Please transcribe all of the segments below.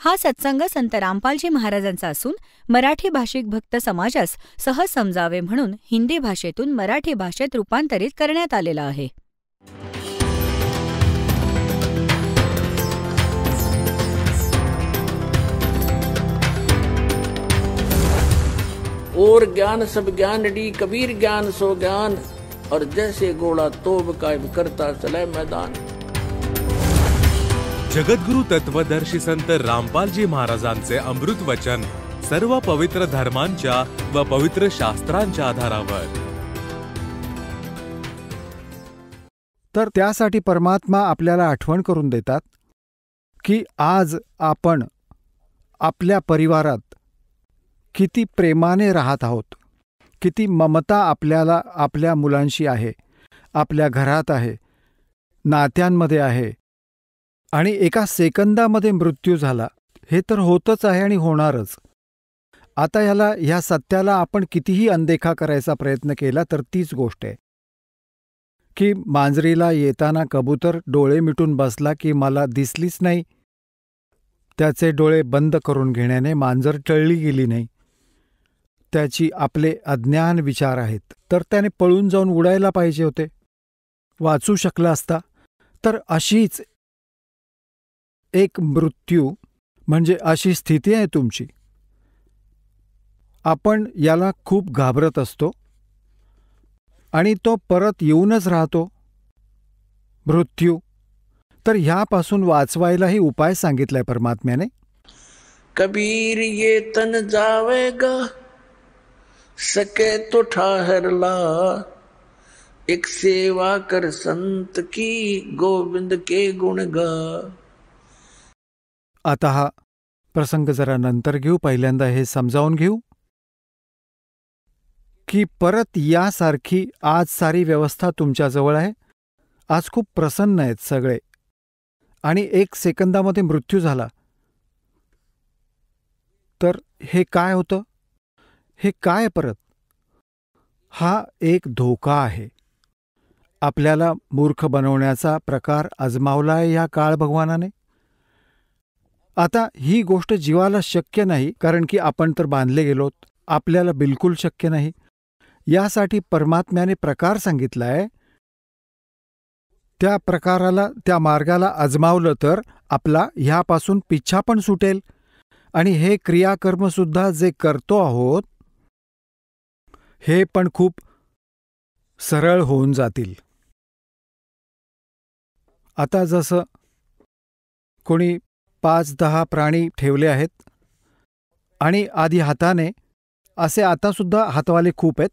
हा सत्संग संत रामपालजी महाराजांचा असून मराठी भाषिक भक्त समाजास सहज समजावे म्हणून हिंदी भाषेतून मराठी भाषेत रूपांतरित करण्यात आलेला आहे. और ज्ञान सब ज्ञान डी कबीर ज्ञान सो ज्ञान और जैसे घोड़ा तोब कायम करता चले मैदान. जगद्गुरु तत्वदर्शी संत रामपालजी महाराजांचे अमृत वचन सर्व पवित्र धर्मांच्या व पवित्र शास्त्रांच्या आधारावर. तर त्यासाठी परमात्मा आपल्याला आठवण करून देतात की आज आपण आपल्या परिवारात किती प्रेमाने राहत आहोत, किती ममता आपल्याला आपल्या मुलांशी आहे, आपल्या घरात आहे, नात्यांमध्ये आहे. आणि एका सेकंदामध्ये मृत्यू झाला हे तर होतच आहे आणि होणारच. आता ह्या सत्याला आपण कितीही अनदेखा करायचा प्रयत्न केला तर तीच गोष्ट आहे की मांजरीला येताना कबूतर डोळे मिटून बसला की मला दिसलीच नाही. त्याचे डोळे बंद करून घेण्याने मांजर टळली गेली नाही. त्याची आपले अज्ञान विचार आहेत, तर त्याने पळून जाऊन उडायला पाहिजे होते, वाचू शकला असता. तर अशीच एक मृत्यू म्हणजे अशी स्थिती आहे तुमची. आपण याला खूप घाबरत असतो आणि तो परत येऊनच राहतो मृत्यू. तर ह्यापासून वाचवायलाही उपाय सांगितलाय परमात्म्याने. कबीर ये तन जावेगा सके तो ठहर ला, एक सेवा कर संत की गोविंद के गुण गा. आता हा प्रसंग जरा नंतर घेऊ, पहिल्यांदा हे समजावून घेऊ की परत यासारखी आज सारी व्यवस्था तुमच्याजवळ आहे. आज खूप प्रसन्न आहेत सगळे आणि एक सेकंदामध्ये मृत्यू झाला तर हे काय होतं, हे काय परत. हा एक धोका आहे. आपल्याला मूर्ख बनवण्याचा प्रकार आजमावलाय या काळ भगवानाने. आता ही गोष्ट जीवाला शक्य नाही, कारण की आपण तर बांधले गेलोत. आपल्याला बिलकुल शक्य नाही. यासाठी परमात्म्याने प्रकार सांगितलाय. त्या प्रकाराला, त्या मार्गाला आजमावलं तर आपला ह्यापासून पिच्छा पण सुटेल आणि हे क्रियाकर्मसुद्धा जे करतो आहोत हे पण खूप सरळ होऊन जातील. आता जसं कोणी 5-10 प्राणी ठेवले आहेत आणि आधी हाताने, असे आतासुद्धा हातवाले खूप आहेत.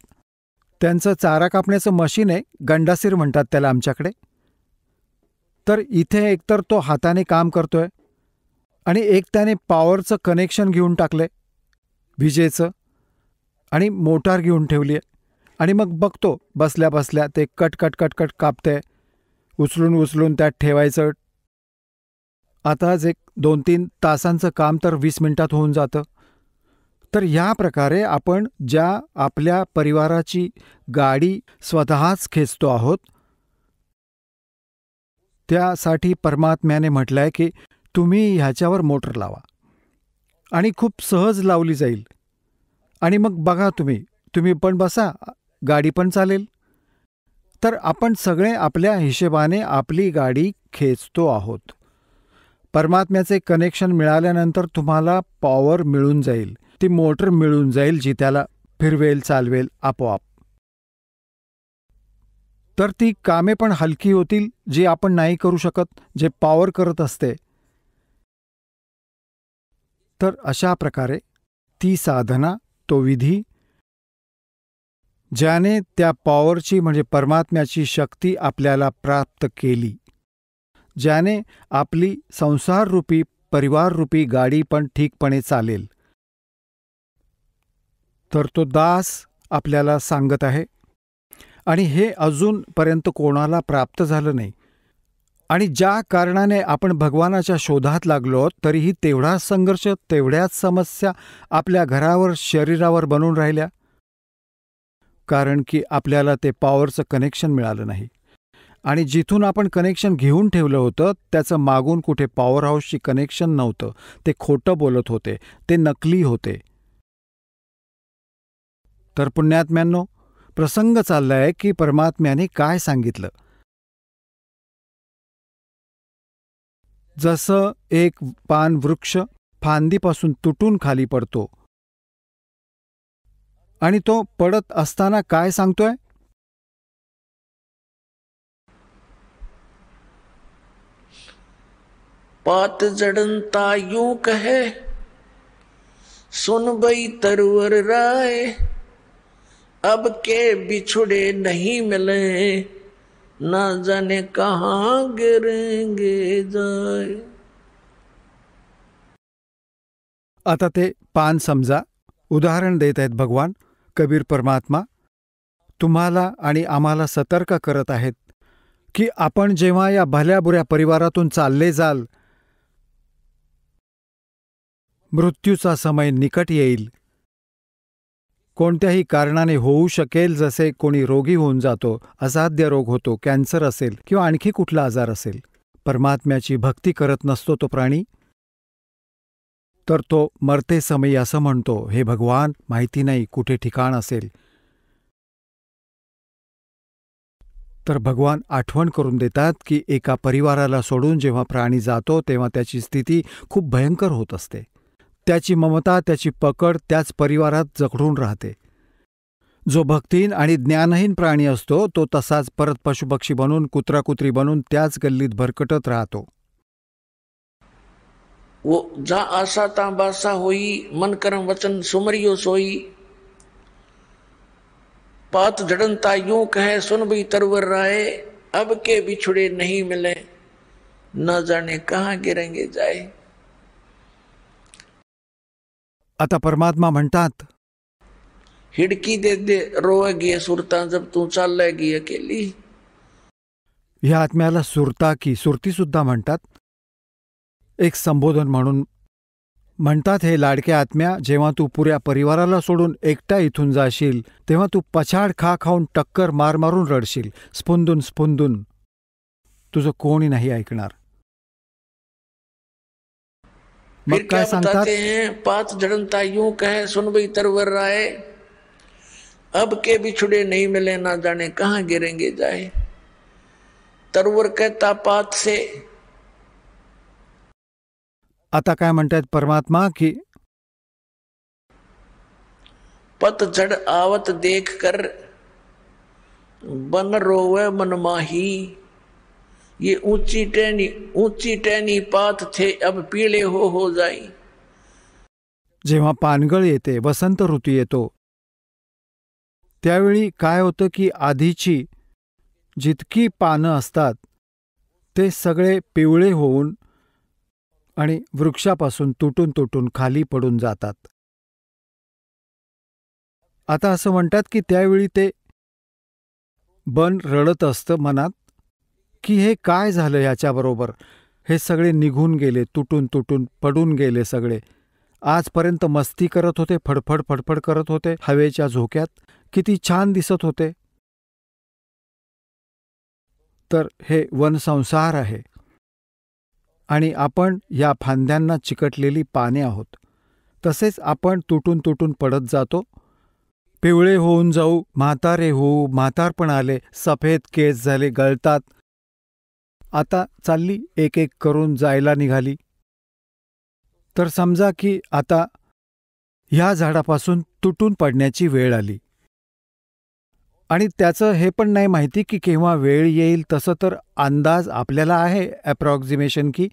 त्यांचं चारा कापण्याचं मशीन आहे, गंडासीर म्हणतात त्याला आमच्याकडे. तर इथे एकतर तो हाताने काम करतोय आणि एक त्याने पॉवरचं कनेक्शन घेऊन टाकलंय, विजेचं, आणि मोटार घेऊन ठेवली आहे. आणि मग बघतो बसल्या बसल्या ते कट कट कट कट कापतंय, उचलून उचलून त्यात ठेवायचं. आता जे 2-3 तासांचं काम तर 20 मिनिटात होऊन जातं. तर ह्या प्रकारे आपण ज्या आपल्या परिवाराची गाडी स्वतःच खेचतो आहोत, त्यासाठी परमात्म्याने म्हटलंय की तुम्ही ह्याच्यावर मोटर लावा आणि खूप सहज लावली जाईल. आणि मग बघा तुम्ही पण बसा, गाडी पण चालेल. तर आपण सगळे आपल्या हिशेबाने आपली गाडी खेचतो आहोत. परमात्म्याचे कनेक्शन मिळाल्यानंतर तुम्हाला पॉवर मिळून जाईल, ती मोटर मिळून जाईल जी त्याला फिरवेल, चालवेल आपोआप. तर ती कामे पण हलकी होतील जी आपण नाही करू शकत, जे पॉवर करत असते. तर अशा प्रकारे ती साधना, तो विधी, ज्याने त्या पॉवरची म्हणजे परमात्म्याची शक्ती आपल्याला प्राप्त केली, ज्याने आपली संसाररूपी, परिवाररूपी गाडी पण ठीकपणे चालेल. तर तो दास आपल्याला सांगत आहे आणि हे अजूनपर्यंत कोणाला प्राप्त झालं नाही. आणि ज्या कारणाने आपण भगवानाच्या शोधात लागलो तरीही तेवढाच संघर्ष, तेवढ्याच समस्या आपल्या घरावर, शरीरावर बनून राहिल्या, कारण की आपल्याला ते पॉवरचं कनेक्शन मिळालं नाही. आणि जिथून आपण कनेक्शन घेऊन ठेवलं होतं त्याचं मागून कुठे पॉवर हाऊसशी कनेक्शन नव्हतं. ते खोटं बोलत होते, ते नकली होते. तर पुण्यात्म्यांनो, प्रसंग चाललाय की परमात्म्याने काय सांगितलं. जसं एक पान वृक्ष फांदीपासून तुटून खाली पडतो आणि तो पडत असताना काय सांगतोय? पात जड़नता यूं कहे, सुन बई तरवर राय, अब के बिछुड़े नहीं मिले, ना जाने कहाँ गिरेंगे जाए. आता ते पान समजा. उदाहरण देत आहेत भगवान कबीर परमात्मा. तुम्हाला आणि आम्हाला सतर्क करत आहेत की आपण जेव्हा या भल्या बुऱ्या परिवारातून चालले जाल, मृत्यूचा समय निकट येईल. कोणत्याही कारणाने होऊ शकेल, जसे कोणी रोगी होऊन जातो, असाध्य रोग होतो, कॅन्सर असेल किंवा आणखी कुठला आजार असेल. परमात्म्याची भक्ती करत नसतो तो प्राणी, तर तो मरते समयी असं म्हणतो, हे भगवान, माहिती नाही कुठे ठिकाण असेल. तर भगवान आठवण करून देतात की एका परिवाराला सोडून जेव्हा प्राणी जातो तेव्हा त्याची स्थिती खूप भयंकर होत असते. त्याची ममता, त्याची पकड त्याच परिवारात जखडून राहते. जो भक्तीहीन आणि ज्ञानहीन प्राणी असतो तो तसाच परत पशुपक्षी बनून, कुत्रा-कुत्री बनून त्याच गल्लीत भरकटत राहतो. वो जा आशा ता बासा होई, मन करम वचन सुमरियो सोई. पात जड़नता यूं कहे, सुन भी तरवर राय, अब के बिछुड़े नहीं मिले, न जाने कहाँ गिरेंगे जाए. आता परमात्मा म्हणतात, हिडकी दे दे रोएगी सुरता, जब तू चालेगी अकेली. ह्या आत्म्याला सुरता की सुरती सुद्धा म्हणतात. एक संबोधन म्हणून म्हणतात, हे लाडक्या आत्म्या, जेव्हा तू पुऱ्या परिवाराला सोडून एकटा इथून जाशील तेव्हा तू पछाड खा खाऊन टक्कर मार मारून रडशील, स्पुंदून स्पुंदून. तुझं कोणी नाही ऐकणार. मग फिर क्या काय सांगतात? बताते हैं, पात जड़नता यूं कहे, सुन भी तरवर राय, अब के बिछुड़े नहीं मिले, ना जाने कहाँ गिरेंगे जाए. तरवर कहता पात से. आता काय म्हणतात परमात्मा की पतझड़ आवत देख कर बन रोवे मन माही, ये ऊंची टहनी पात थे, अब पीले हो जाई. जेव्हा पानगळ येते, वसंत ऋतू येतो, त्यावेळी काय होतं की आधीची जितकी पानं असतात ते सगळे पिवळे होऊन आणि वृक्षापासून तुटून तुटून खाली पडून जातात. आता असं म्हणतात की त्यावेळी ते बन रडत असतं मनात की हे काय झालं ह्याच्याबरोबर. हे सगळे निघून गेले, तुटून तुटून पडून गेले सगळे. आजपर्यंत मस्ती करत होते, फडफड फडफड करत होते हवेच्या झोक्यात, किती छान दिसत होते. तर हे वनसंसार आहे आणि आपण या फांद्यांना चिकटलेली पाने आहोत. तसेच आपण तुटून तुटून पडत जातो, पिवळे होऊन जाऊ, म्हातारे होऊ, म्हातारपण आले, सफेद केस झाले, गळतात. आता चालली एक एक करून जायला निघाली. तर समजा की आता ह्या झाडापासून तुटून पडण्याची वेळ आली आणि त्याचं हे पण नाही माहिती की केव्हा वेळ येईल. तसं तर अंदाज आपल्याला आहे, अप्रॉक्सिमेशन की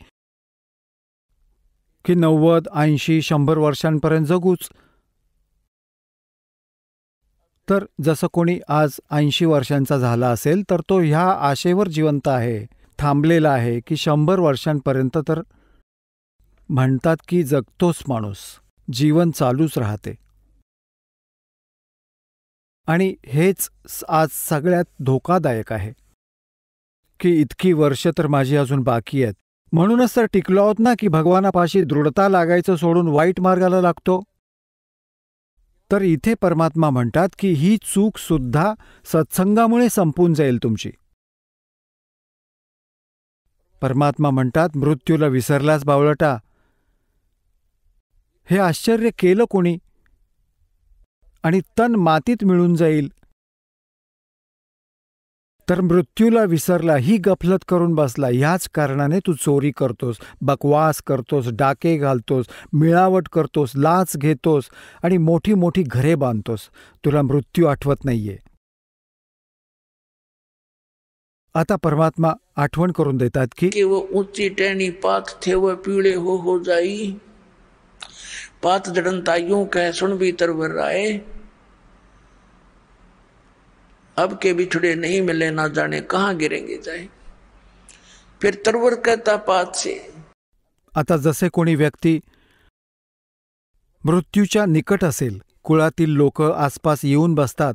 90, 80, 100 वर्षांपर्यंत जगूच. तर जसं कोणी आज 80 वर्षांचा झाला असेल तर तो ह्या आशेवर जिवंत आहे, थांबलेला आहे की 100 वर्षांपर्यंत तर म्हणतात की जगतोच माणूस, जीवन चालूच राहते. आणि हेच आज सगळ्यात धोकादायक आहे की इतकी वर्ष तर माझी अजून बाकी आहेत. म्हणूनच तर टिकलो आहोत ना की भगवानापाशी दृढता लागायचं सोडून वाईट मार्गाला लागतो. तर इथे परमात्मा म्हणतात की ही चूक सुद्धा सत्संगामुळे संपून जाईल तुमची. परमात्मा म्हणतात, मृत्यूला विसरलाच बावळटा. हे आश्चर्य केलं कोणी? आणि तन मातीत मिळून जाईल. तर मृत्यूला विसरला, ही गफलत करून बसला. ह्याच कारणाने तू चोरी करतोस, बकवास करतोस, डाके घालतोस, मिळावट करतोस, लाच घेतोस आणि मोठी मोठी घरे बांधतोस. तुला मृत्यू आठवत नाहीये. आता परमात्मा आठवण करून देतात की वो ऊंची टहनी पात थे वह पीले हो जाई, पात जड़नता यूं कह सुन भी तरवर राय, अब के बिछड़े नहीं मिले ना जाने कहाँ गिरेंगे जाए. फिर तरवर कहता पात से. आता जसे कोणी व्यक्ती मृत्यूच्या निकट असेल, कुळातील लोक आसपास येऊन बसतात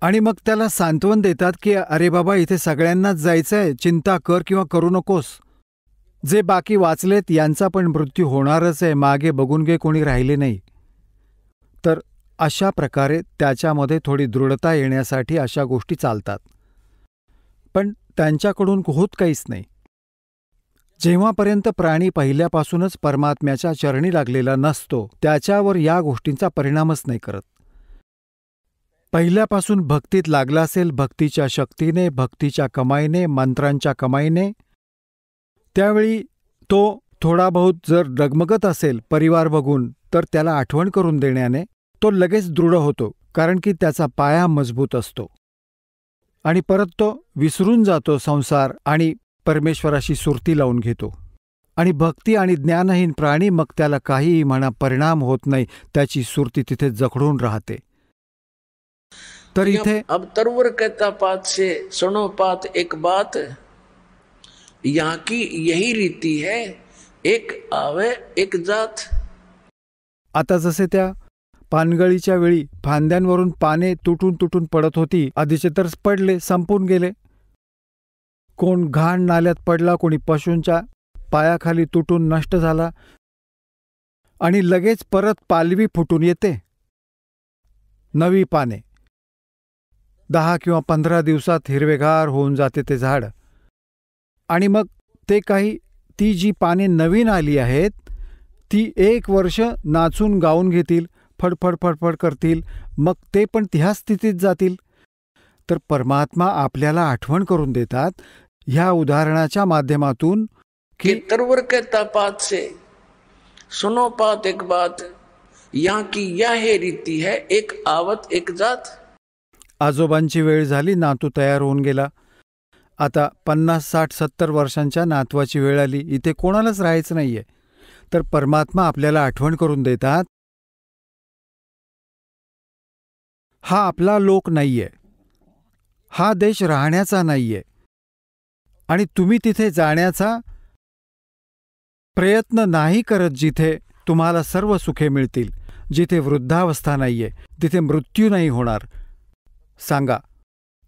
आणि मग त्याला सांत्वन देतात की अरे बाबा, इथे सगळ्यांनाच जायचंय, चिंता कर किंवा करू नकोस. जे बाकी वाचलेत यांचा पण मृत्यू होणारच आहे, मागे बघून घे, कोणी राहिले नाही. तर अशा प्रकारे त्याच्यामध्ये थोडी दृढता येण्यासाठी अशा गोष्टी चालतात. पण त्यांच्याकडून होत काहीच नाही. जेव्हापर्यंत प्राणी पहिल्यापासूनच परमात्म्याच्या चरणी लागलेला नसतो, त्याच्यावर या गोष्टींचा परिणामच नाही करत. पहिल्यापासून भक्तीत लागला असेल, भक्तीच्या शक्तीने, भक्तीच्या कमाईने, मंत्रांच्या कमाईने, त्यावेळी तो थोडा बहुत जर डगमगत असेल परिवार बघून, तर त्याला आठवण करून देण्याने तो लगेच दृढ होतो, कारण की त्याचा पाया मजबूत असतो. आणि परत तो विसरून जातो संसार आणि परमेश्वराशी सुरती लावून घेतो. आणि भक्ती आणि ज्ञानहीन प्राणी, मग त्याला काहीही म्हणा परिणाम होत नाही, त्याची सुरती तिथे जखडून राहते. तर इथे अब तरवर कहता पात से सुनो पात एक बात, यहाँ की यही रीति है, एक आवे एक जात. आता जसे त्या पानगळीच्या वेळी फांद्यांवरून पाने तुटून तुटून पडत होती, आधीचे तर पडले, संपून गेले. कोण घाण नाल्यात पडला, कोणी पशूंच्या पायाखाली तुटून नष्ट झाला, आणि लगेच परत पालवी फुटून येते, नवी पाने. 10 किंवा 15 दिवसात हिरवेगार होऊन जाते ते झाड. आणि मग ते काही, ती जी पाने नवीन आली आहेत ती 1 वर्ष नाचून गाऊन घेतील, फडफड फडफड करतील, मग ते पण ह्या स्थितीत जातील. तर परमात्मा आपल्याला आठवण करून देतात ह्या उदाहरणाच्या माध्यमातून कि तरवर कहता पात से सुनो पात एक बात, यहाँ की यह रीति है, एक आवत एक जात. आजोबांची वेळ झाली, नातू तयार होऊन गेला. आता 50, 60, 70 वर्षांच्या नातवाची वेळ आली, इथे कोणालाच राहायचं नाहीये. तर परमात्मा आपल्याला आठवण करून देतात, हा आपला लोक नाहीये, हा देश राहण्याचा नाहीये, आणि तुम्ही तिथे जाण्याचा प्रयत्न नाही करत जिथे तुम्हाला सर्व सुखे मिळतील, जिथे वृद्धावस्था नाहीये, तिथे मृत्यू नाही होणार. सांगा,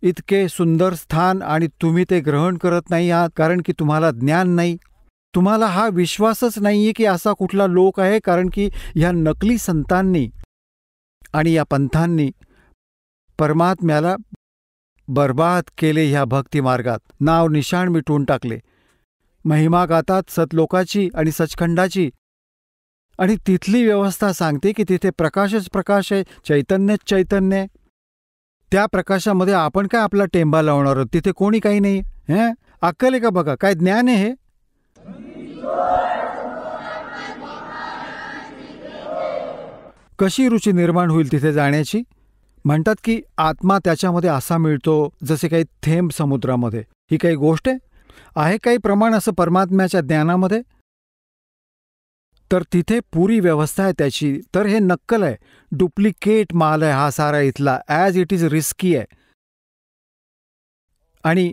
इतके सुंदर स्थान आणि तुम्ही ते ग्रहण करत नाही आहात, कारण की तुम्हाला ज्ञान नाही. तुम्हाला हा विश्वासच नाहीये की असा कुठला लोक आहे, कारण की ह्या नकली संतांनी आणि या पंथांनी परमात्म्याला बर्बाद केले. ह्या भक्तिमार्गात नाव निशाण मिटवून टाकले. महिमा गातात सतलोकाची आणि सचखंडाची, आणि तिथली व्यवस्था सांगते की तिथे प्रकाशच प्रकाश आहे, चैतन्यच चैतन्य. त्या प्रकाशामध्ये आपण काय आपला टेंबा लावणार आहोत? तिथे कोणी काही नाही. अक्कल आहे का बघा, काय ज्ञान आहे हे? कशी रुची निर्माण होईल तिथे जाण्याची? म्हणतात की आत्मा त्याच्यामध्ये असा मिळतो जसे काही थेंब समुद्रामध्ये. ही काही गोष्ट आहे काही प्रमाण असं परमात्म्याच्या ज्ञानामध्ये? तर तिथे पुरी व्यवस्था आहे त्याची. तर हे नक्कल आहे, डुप्लिकेट माल आहे हा सारा इथला, ॲज इट इज रिस्की आहे. आणि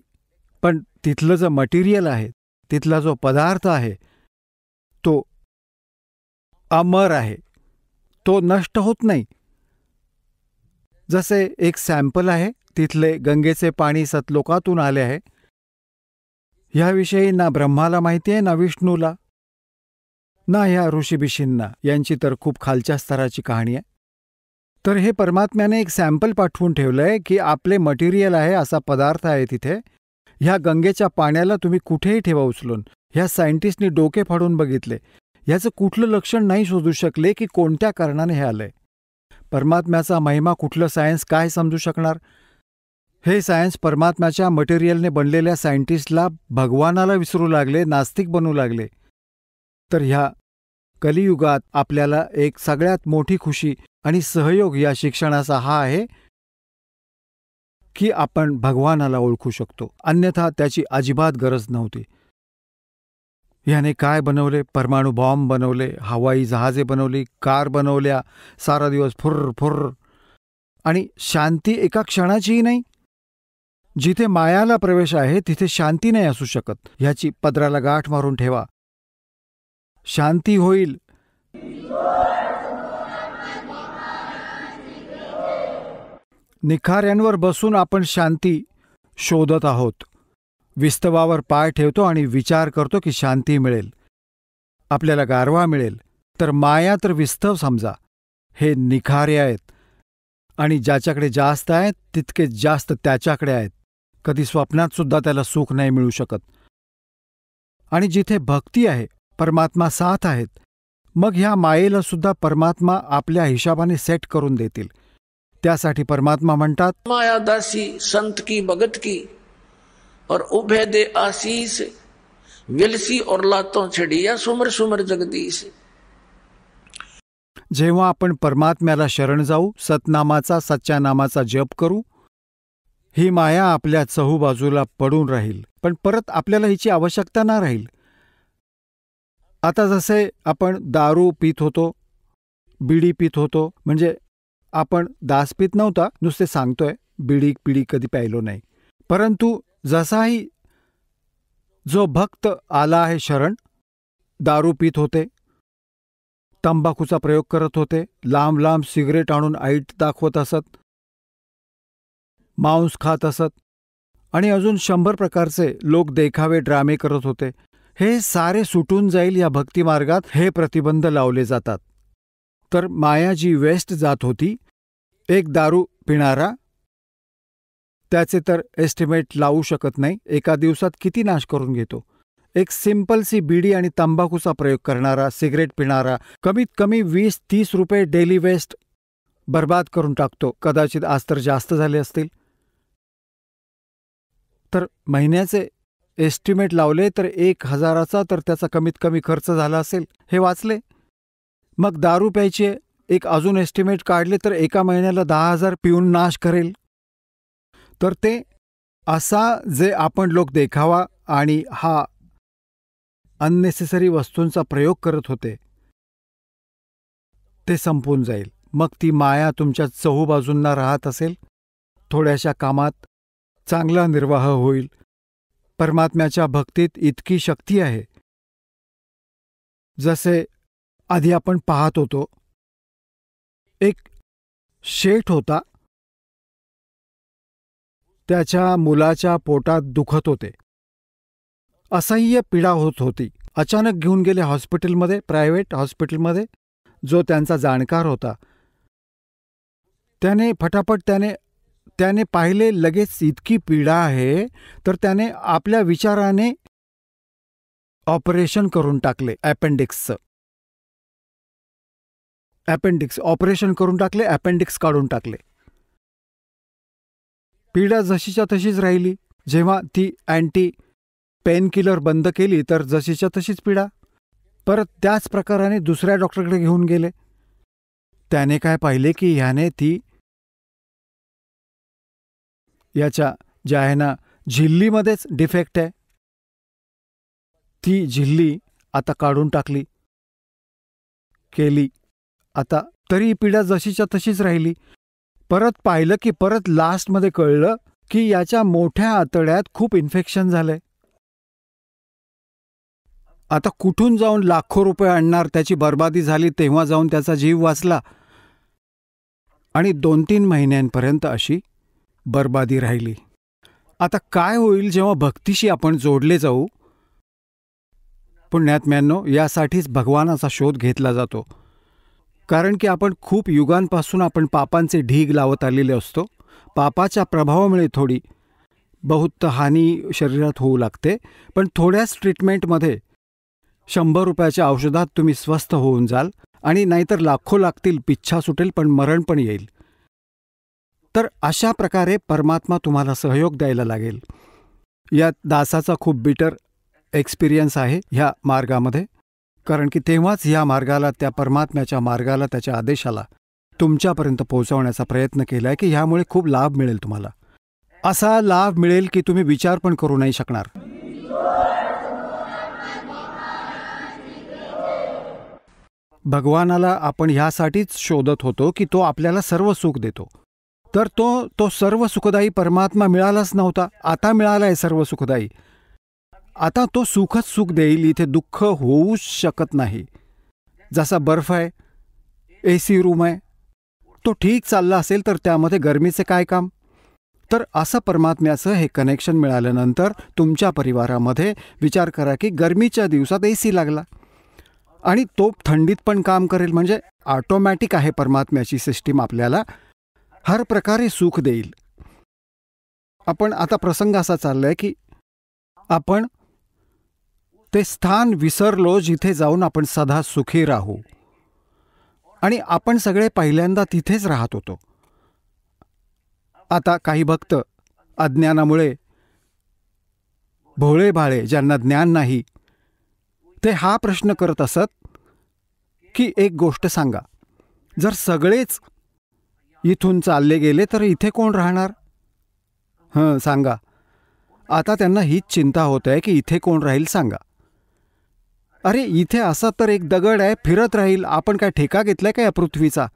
पण तिथलं जो मटेरियल आहे, तिथला जो पदार्थ आहे, तो अमर आहे, तो नष्ट होत नाही. जसे एक सॅम्पल आहे, तिथले गंगेचे पाणी सतलोकातून आले आहे. ह्याविषयी ना ब्रह्माला माहिती आहे, ना विष्णूला, ना ह्या ऋषीबिशींना. यांची तर खूप खालच्या स्तराची कहाणी आहे. तर हे परमात्म्याने एक सॅम्पल पाठवून ठेवलंय की आपले मटेरियल आहे, असा पदार्थ आहे तिथे, ह्या गंगेच्या पाण्याला तुम्ही कुठेही ठेवा उचलून. ह्या सायंटिस्टनी डोके फाडून बघितले, ह्याचं कुठलं लक्षण नाही शोधू शकले की कोणत्या कारणाने हे आलंय. परमात्म्याचा महिमा कुठलं सायन्स काय समजू शकणार? हे सायन्स परमात्म्याच्या मटेरियलने बनलेल्या सायंटिस्टला भगवानाला विसरू लागले, नास्तिक बनू लागले. तर ह्या कलियुगात आपल्याला एक सगळ्यात मोठी खुशी आणि सहयोग या शिक्षणाचा हा आहे की आपण भगवानाला ओळखू शकतो, अन्यथा त्याची अजिबात गरज नव्हती. ह्याने काय बनवले? परमाणु बॉम्ब बनवले, हवाई जहाजे बनवली, कार बनवल्या, सारा दिवस फुर्र फुर्र, आणि शांती एका क्षणाचीही नाही. जिथे मायाला प्रवेश आहे तिथे शांती नाही असू शकत. ह्याची पदराला गाठ मारून ठेवा. शांती होईल. निखाऱ्यांवर बसून आपण शांती शोधत आहोत. विस्तवावर पाय ठेवतो आणि विचार करतो की शांती मिळेल, आपल्याला गारवा मिळेल. तर माया तर विस्तव समजा, हे निखारे आहेत, आणि ज्याच्याकडे जास्त आहेत तितके जास्त त्याच्याकडे आहेत. कधी स्वप्नात सुद्धा त्याला सुख नाही मिळू शकत. आणि जिथे भक्ती आहे, परमात्मा साथ आहेत, मग ह्या मायेला सुद्धा परमात्मा आपल्या हिशाबाने सेट करून देतील. त्यासाठी परमात्मा म्हणतात, माया दासी संत की भगत की और उभय दे आशीष, विलसी और लातों छड़िया सुमर सुमर जगदीश. जेव्हा आपण परमात्म्याला शरण जाऊ, सतनामाचा सच्च्या नामाचा जप करू, ही माया आपल्या चहूबाजूला पडून राहील, पण परत आपल्याला हिची आवश्यकता ना राहील. आता जसे आपण दारू पित होतो, बिडी पित होतो, म्हणजे आपण दास पित नव्हता, नुसते सांगतोय, बिडी पिडी कधी प्यायलो नाही. परंतु जसाही जो भक्त आला आहे शरण, दारू पित होते, तंबाखूचा प्रयोग करत होते, लांब लांब सिगरेट आणून आईट दाखवत असत, मांस खात असत, आणि अजून 100 प्रकारचे लोक देखावे ड्रामे करत होते. हे सारे सुटून जाईल या भक्तिमार्गात, हे प्रतिबंध लावले जातात. तर माया जी वेस्ट जात होती, एक दारू पिणारा, त्याचे तर एस्टिमेट लावू शकत नाही, एका दिवसात किती नाश करून घेतो. एक सिंपलसी बीडी आणि तंबाखूचा प्रयोग करणारा, सिगरेट पिणारा, कमीत कमी 20-30 रुपये डेली वेस्ट बर्बाद करून टाकतो. कदाचित आज तर जास्त झाले असतील. तर महिन्याचे एस्टिमेट लावले तर 1000चा, तर त्याचा कमीत कमी खर्च झाला असेल, हे वाचले. मग दारू प्यायचे एक अजून एस्टिमेट काढले तर एका महिन्याला 10,000 पिऊन नाश करेल. तर ते असा जे आपण लोक देखावा आणि हा अननेसेसरी वस्तूंचा प्रयोग करत होते, ते संपून जाईल. मग ती माया तुमच्या चहूबाजूंना राहत असेल, थोड्याशा कामात चांगला निर्वाह होईल. परमात्म्याच्या भक्तीत इतकी शक्ती आहे. जसे आधी आपण पाहत होतो, एक शेठ होता, त्याच्या मुलाच्या पोटात दुखत होते, असह्य पीडा होत होती. अचानक घेऊन गेले हॉस्पिटलमध्ये, प्रायव्हेट हॉस्पिटलमध्ये, जो त्यांचा जाणकार होता. त्याने फटाफट त्याने पाहिले, लगेच इतकी पीडा आहे, तर त्याने आपल्या विचाराने ऑपरेशन करून टाकले. अपेंडिक्स ऑपरेशन करून टाकले, अपेंडिक्स काढून टाकले. पीडा जशीच्या तशीच राहिली. जेव्हा ती अँटी पेन किलर बंद केली तर जशीच्या तशीच पीडा. परत त्याच प्रकाराने दुसऱ्या डॉक्टरकडे घेऊन गेले. त्याने काय पाहिले की ह्याने ती याच्या ज्या आहे ना झिल्लीमध्येच डिफेक्ट आहे, ती झिल्ली आता काढून टाकली केली. आता तरी पीडा जशीच्या तशीच राहिली. परत पाहिलं की परत लास्टमध्ये कळलं की याच्या मोठ्या आतड्यात खूप इन्फेक्शन झालंय. आता कुठून जाऊन लाखो रुपये आणणार, त्याची बर्बादी झाली. तेव्हा जाऊन त्याचा जीव वाचला, आणि 2-3 महिन्यांपर्यंत अशी बर्बादी राहिली. आता काय होईल जेव्हा भक्तीशी आपण जोडले जाऊ? पुण्यात्म्यांनो, यासाठीच भगवानाचा शोध घेतला जातो. कारण की आपण खूप युगांपासून आपण पापांचे ढीग लावत आलेले असतो. पापाच्या प्रभावामुळे थोडी बहुत हानी शरीरात होऊ लागते, पण थोड्याच ट्रीटमेंटमध्ये 100 रुपयाच्या औषधात तुम्ही स्वस्थ होऊन जाल, आणि नाहीतर लाखो लागतील, पिच्छा सुटेल, पण मरण पण येईल. तर अशा प्रकारे परमात्मा तुम्हाला सहयोग द्यायला लागेल. या दासाचा खूप बिटर एक्सपिरियन्स आहे ह्या मार्गामध्ये, कारण की तेव्हाच ह्या मार्गाला, त्या परमात्म्याच्या मार्गाला, त्याच्या आदेशाला तुमच्यापर्यंत पोहोचवण्याचा प्रयत्न केला आहे की ह्यामुळे खूप लाभ मिळेल तुम्हाला. असा लाभ मिळेल की तुम्ही विचार पण करू नाही शकणार. भगवानाला आपण ह्यासाठीच शोधत होतो की तो आपल्याला सर्व सुख देतो. तर तो सर्व सुखदायी परमात्मा मिळालाच नव्हता, आता मिळालाय सर्व सुखदायी. आता तो सुखच सुख देईल, इथे दुःख होऊच शकत नाही. जसा बर्फ आहे, AC रूम आहे, तो ठीक चालला असेल तर त्यामध्ये गरमीचे काय काम. तर असं परमात्म्याचं हे कनेक्शन मिळाल्यानंतर तुमच्या परिवारामध्ये विचार करा की गरमीच्या दिवसात AC लागला आणि तो थंडीत पण काम करेल, म्हणजे ऑटोमॅटिक आहे परमात्म्याची सिस्टीम, आपल्याला हर प्रकारे सुख देईल. आपण आता प्रसंग असा चाललाय की आपण ते स्थान विसरलो जिथे जाऊन आपण सदा सुखी राहू, आणि आपण सगळे पहिल्यांदा तिथेच राहत होतो. आता काही भक्त अज्ञानामुळे, भोळे भाळे ज्यांना ज्ञान नाही, ते हा प्रश्न करत असत की एक गोष्ट सांगा, जर सगळेच इथून चालले गेले तर इथे कोण राहणार? सांगा. आता त्यांना हीच चिंता होत आहे की इथे कोण राहील सांगा. अरे इथे असा तर एक दगड आहे, फिरत राहील. आपण काय ठेका घेतलाय का या पृथ्वीचा?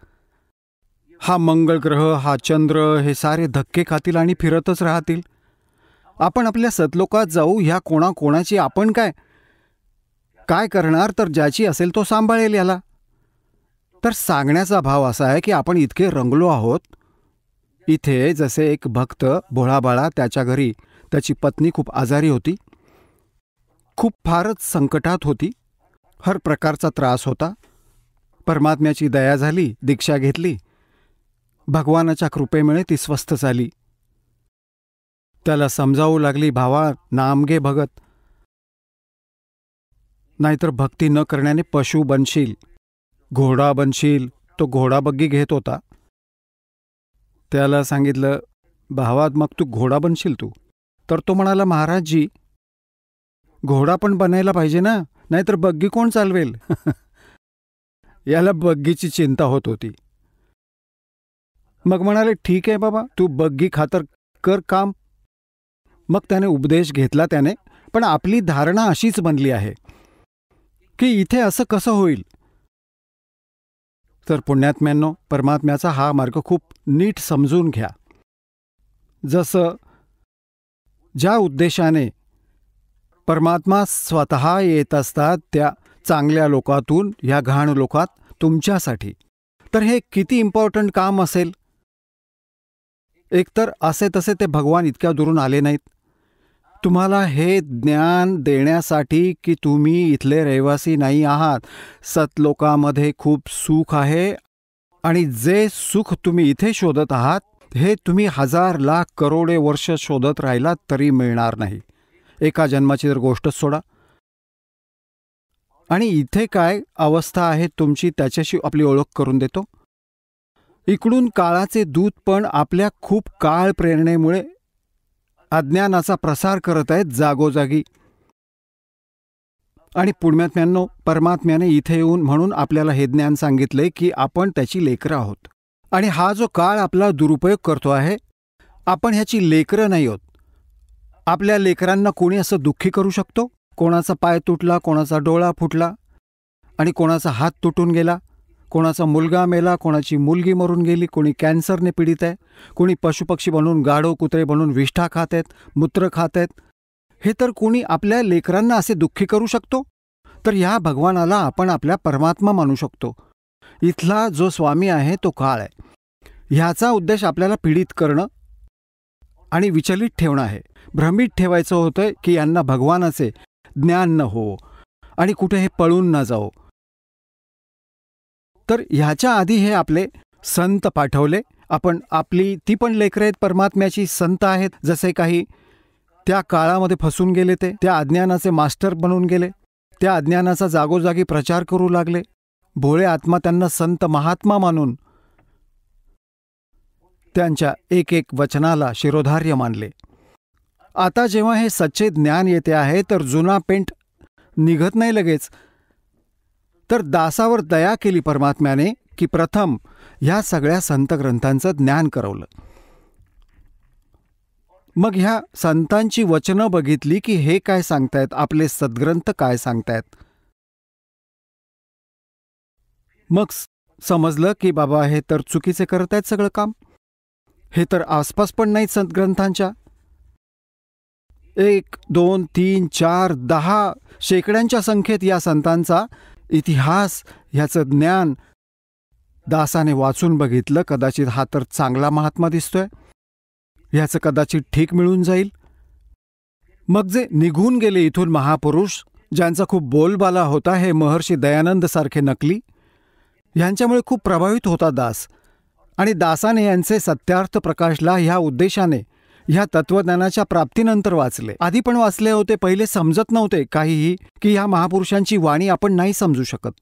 हा मंगळ ग्रह, हा चंद्र, हे सारे धक्के खातील आणि फिरतच राहतील. आपण आपल्या सतलोकात जाऊ, ह्या कोणाची आपण काय करणार? तर ज्याची असेल तो सांभाळेल याला. तर सांगण्याचा भाव असा आहे की आपण इतके रंगलो आहोत. इथे जसे एक भक्त भोळाबाळा, त्याच्या घरी त्याची पत्नी खूप आजारी होती, खूप फारच संकटात होती, हर प्रकारचा त्रास होता. परमात्म्याची दया झाली, दीक्षा घेतली, भगवानाच्या कृपेमुळे ती स्वस्थ झाली. त्याला समजावू लागली, भावा नाम घे भगत, नाहीतर भक्ती न करण्याने पशु बनशील, घोडा बनशील. तो घोडा बग्गी घेत होता. त्याला सांगितलं, भावात मग तू घोडा बनशील तू. तर तो म्हणाला, महाराजजी घोडा पण बनायला पाहिजे ना, नाहीतर बग्गी कोण चालवेल? याला बग्गीची चिंता होत होती. मग म्हणाले, ठीक आहे बाबा, तू बग्गी खातर कर काम. मग त्याने उपदेश घेतला त्याने. पण आपली धारणा अशीच बनली आहे की इथे असं कसं होईल. तर पुण्यात्म्यांनो, परमात्म्याचा हा मार्ग खूप नीट समजून घ्या. जसं ज्या उद्देशाने परमात्मा स्वतः येत असतात, त्या चांगल्या लोकातून ह्या घाण लोकात तुमच्यासाठी, तर हे किती इम्पॉर्टंट काम असेल. एकतर असे तसे ते भगवान इतक्या दुरून आले नाहीत. तुम्हाला हे ज्ञान देण्यासाठी की तुम्ही इथले रहिवासी नाही आहात. सतलोकामध्ये खूप सुख आहे, आणि जे सुख तुम्ही इथे शोधत आहात, हे तुम्ही 1000 लाख करोडे वर्ष शोधत राहिलात तरी मिळणार नाही. एका जन्माची जर गोष्टच सोडा. आणि इथे काय अवस्था आहे तुमची, त्याच्याशी आपली ओळख करून देतो. इकडून काळाचे दूत पण आपल्या खूप काळ प्रेरणेमुळे अज्ञानाचा प्रसार करत आहेत जागोजागी. आणि पुण्यात्म्यांनो, परमात्म्याने इथे येऊन म्हणून आपल्याला हे ज्ञान सांगितलंय की आपण त्याची लेकरं आहोत. आणि हा जो काळ आपला दुरुपयोग करतो आहे, आपण ह्याची लेकरं नाही आहोत. आपल्या लेकरांना कोणी असं दुःखी करू शकतो? कोणाचा पाय तुटला, कोणाचा डोळा फुटला, आणि कोणाचा हात तुटून गेला, कोणाचा मुलगा मेला, कोणाची मुलगी मरून गेली, कोणी कॅन्सरने पीडित आहे, कोणी पशुपक्षी बनून, गाढव कुत्रे बनून विष्ठा खात आहेत, मूत्र खात आहेत. हे तर कोणी आपल्या लेकरांना असे दुःखी करू शकतो? तर ह्या भगवानाला आपण आपल्या परमात्मा मानू शकतो. इथला जो स्वामी आहे तो काळ आहे. ह्याचा उद्देश आपल्याला पीडित करणं आणि विचलित ठेवणं आहे. भ्रमित ठेवायचं होतं की यांना भगवानाचे ज्ञान न हो आणि कुठे हे पळून न जाओ. तर ह्याच्या आधी हे आपले संत पाठवले. आपण आपली ती पण लेकरं आहेत परमात्म्याची, संत आहेत. जसे काही त्या काळामध्ये फसून गेले, ते त्या अज्ञानाचे मास्टर बनून गेले, त्या अज्ञानाचा जागोजागी प्रचार करू लागले. भोळे आत्मा त्यांना संत महात्मा मानून त्यांच्या एक एक वचनाला शिरोधार्य मानले. आता जेव्हा हे सच्चे ज्ञान येते आहे तर जुना पेंट निघत नाही लगेच. तर दासावर दया केली परमात्म्याने की प्रथम ह्या सगळ्या संत ग्रंथांचं ज्ञान करवलं. मग ह्या संतांची वचनं बघितली की हे काय सांगतायत, आपले सद्ग्रंथ काय सांगतायत. मग समजलं की बाबा हे तर चुकीचे करत आहेत सगळं काम. हे तर आसपास पण नाहीत सद्ग्रंथांच्या. 1, 2, 3, 4, 10 शेकड्यांच्या संख्येत या संतांचा इतिहास, ह्याचं ज्ञान दासाने वाचून बघितलं. कदाचित हा तर चांगला महात्मा दिसतोय, ह्याचं कदाचित ठीक मिळून जाईल. मग जे निघून गेले इथून महापुरुष, ज्यांचा खूप बोलबाला होता, हे महर्षी दयानंद सारखे नकली, ह्यांच्यामुळे खूप प्रभावित होता दास. आणि दासाने यांचे सत्यार्थ प्रकाशला ह्या उद्देशाने ह्या तत्वज्ञानाच्या प्राप्तीनंतर वाचले. आधी पण वाचले होते, पहिले समजत नव्हते काहीही की ह्या महापुरुषांची वाणी आपण नाही समजू शकत.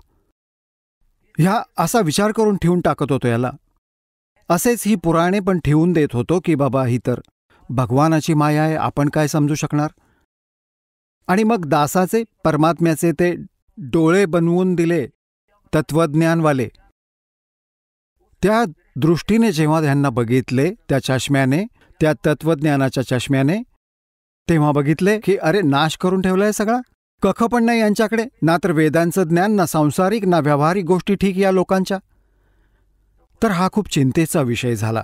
ह्या असा विचार करून ठेवून टाकत होतो याला. असेच ही पुराणे पण ठेवून देत होतो की बाबा ही तर भगवानाची माया आहे, आपण काय समजू शकणार. आणि मग दासाचे परमात्म्याचे ते डोळे बनवून दिले तत्वज्ञानवाले. त्या दृष्टीने जेव्हा त्यांना बघितले, त्या चष्म्याने, त्या तत्वज्ञानाच्या चष्म्याने, तेव्हा बघितले की अरे नाश करून ठेवलाय सगळा. कख पण नाही यांच्याकडे, ना तर वेदांचं ज्ञान, ना सांसारिक, ना व्यावहारिक गोष्टी ठीक या लोकांच्या. तर हा खूप चिंतेचा विषय झाला.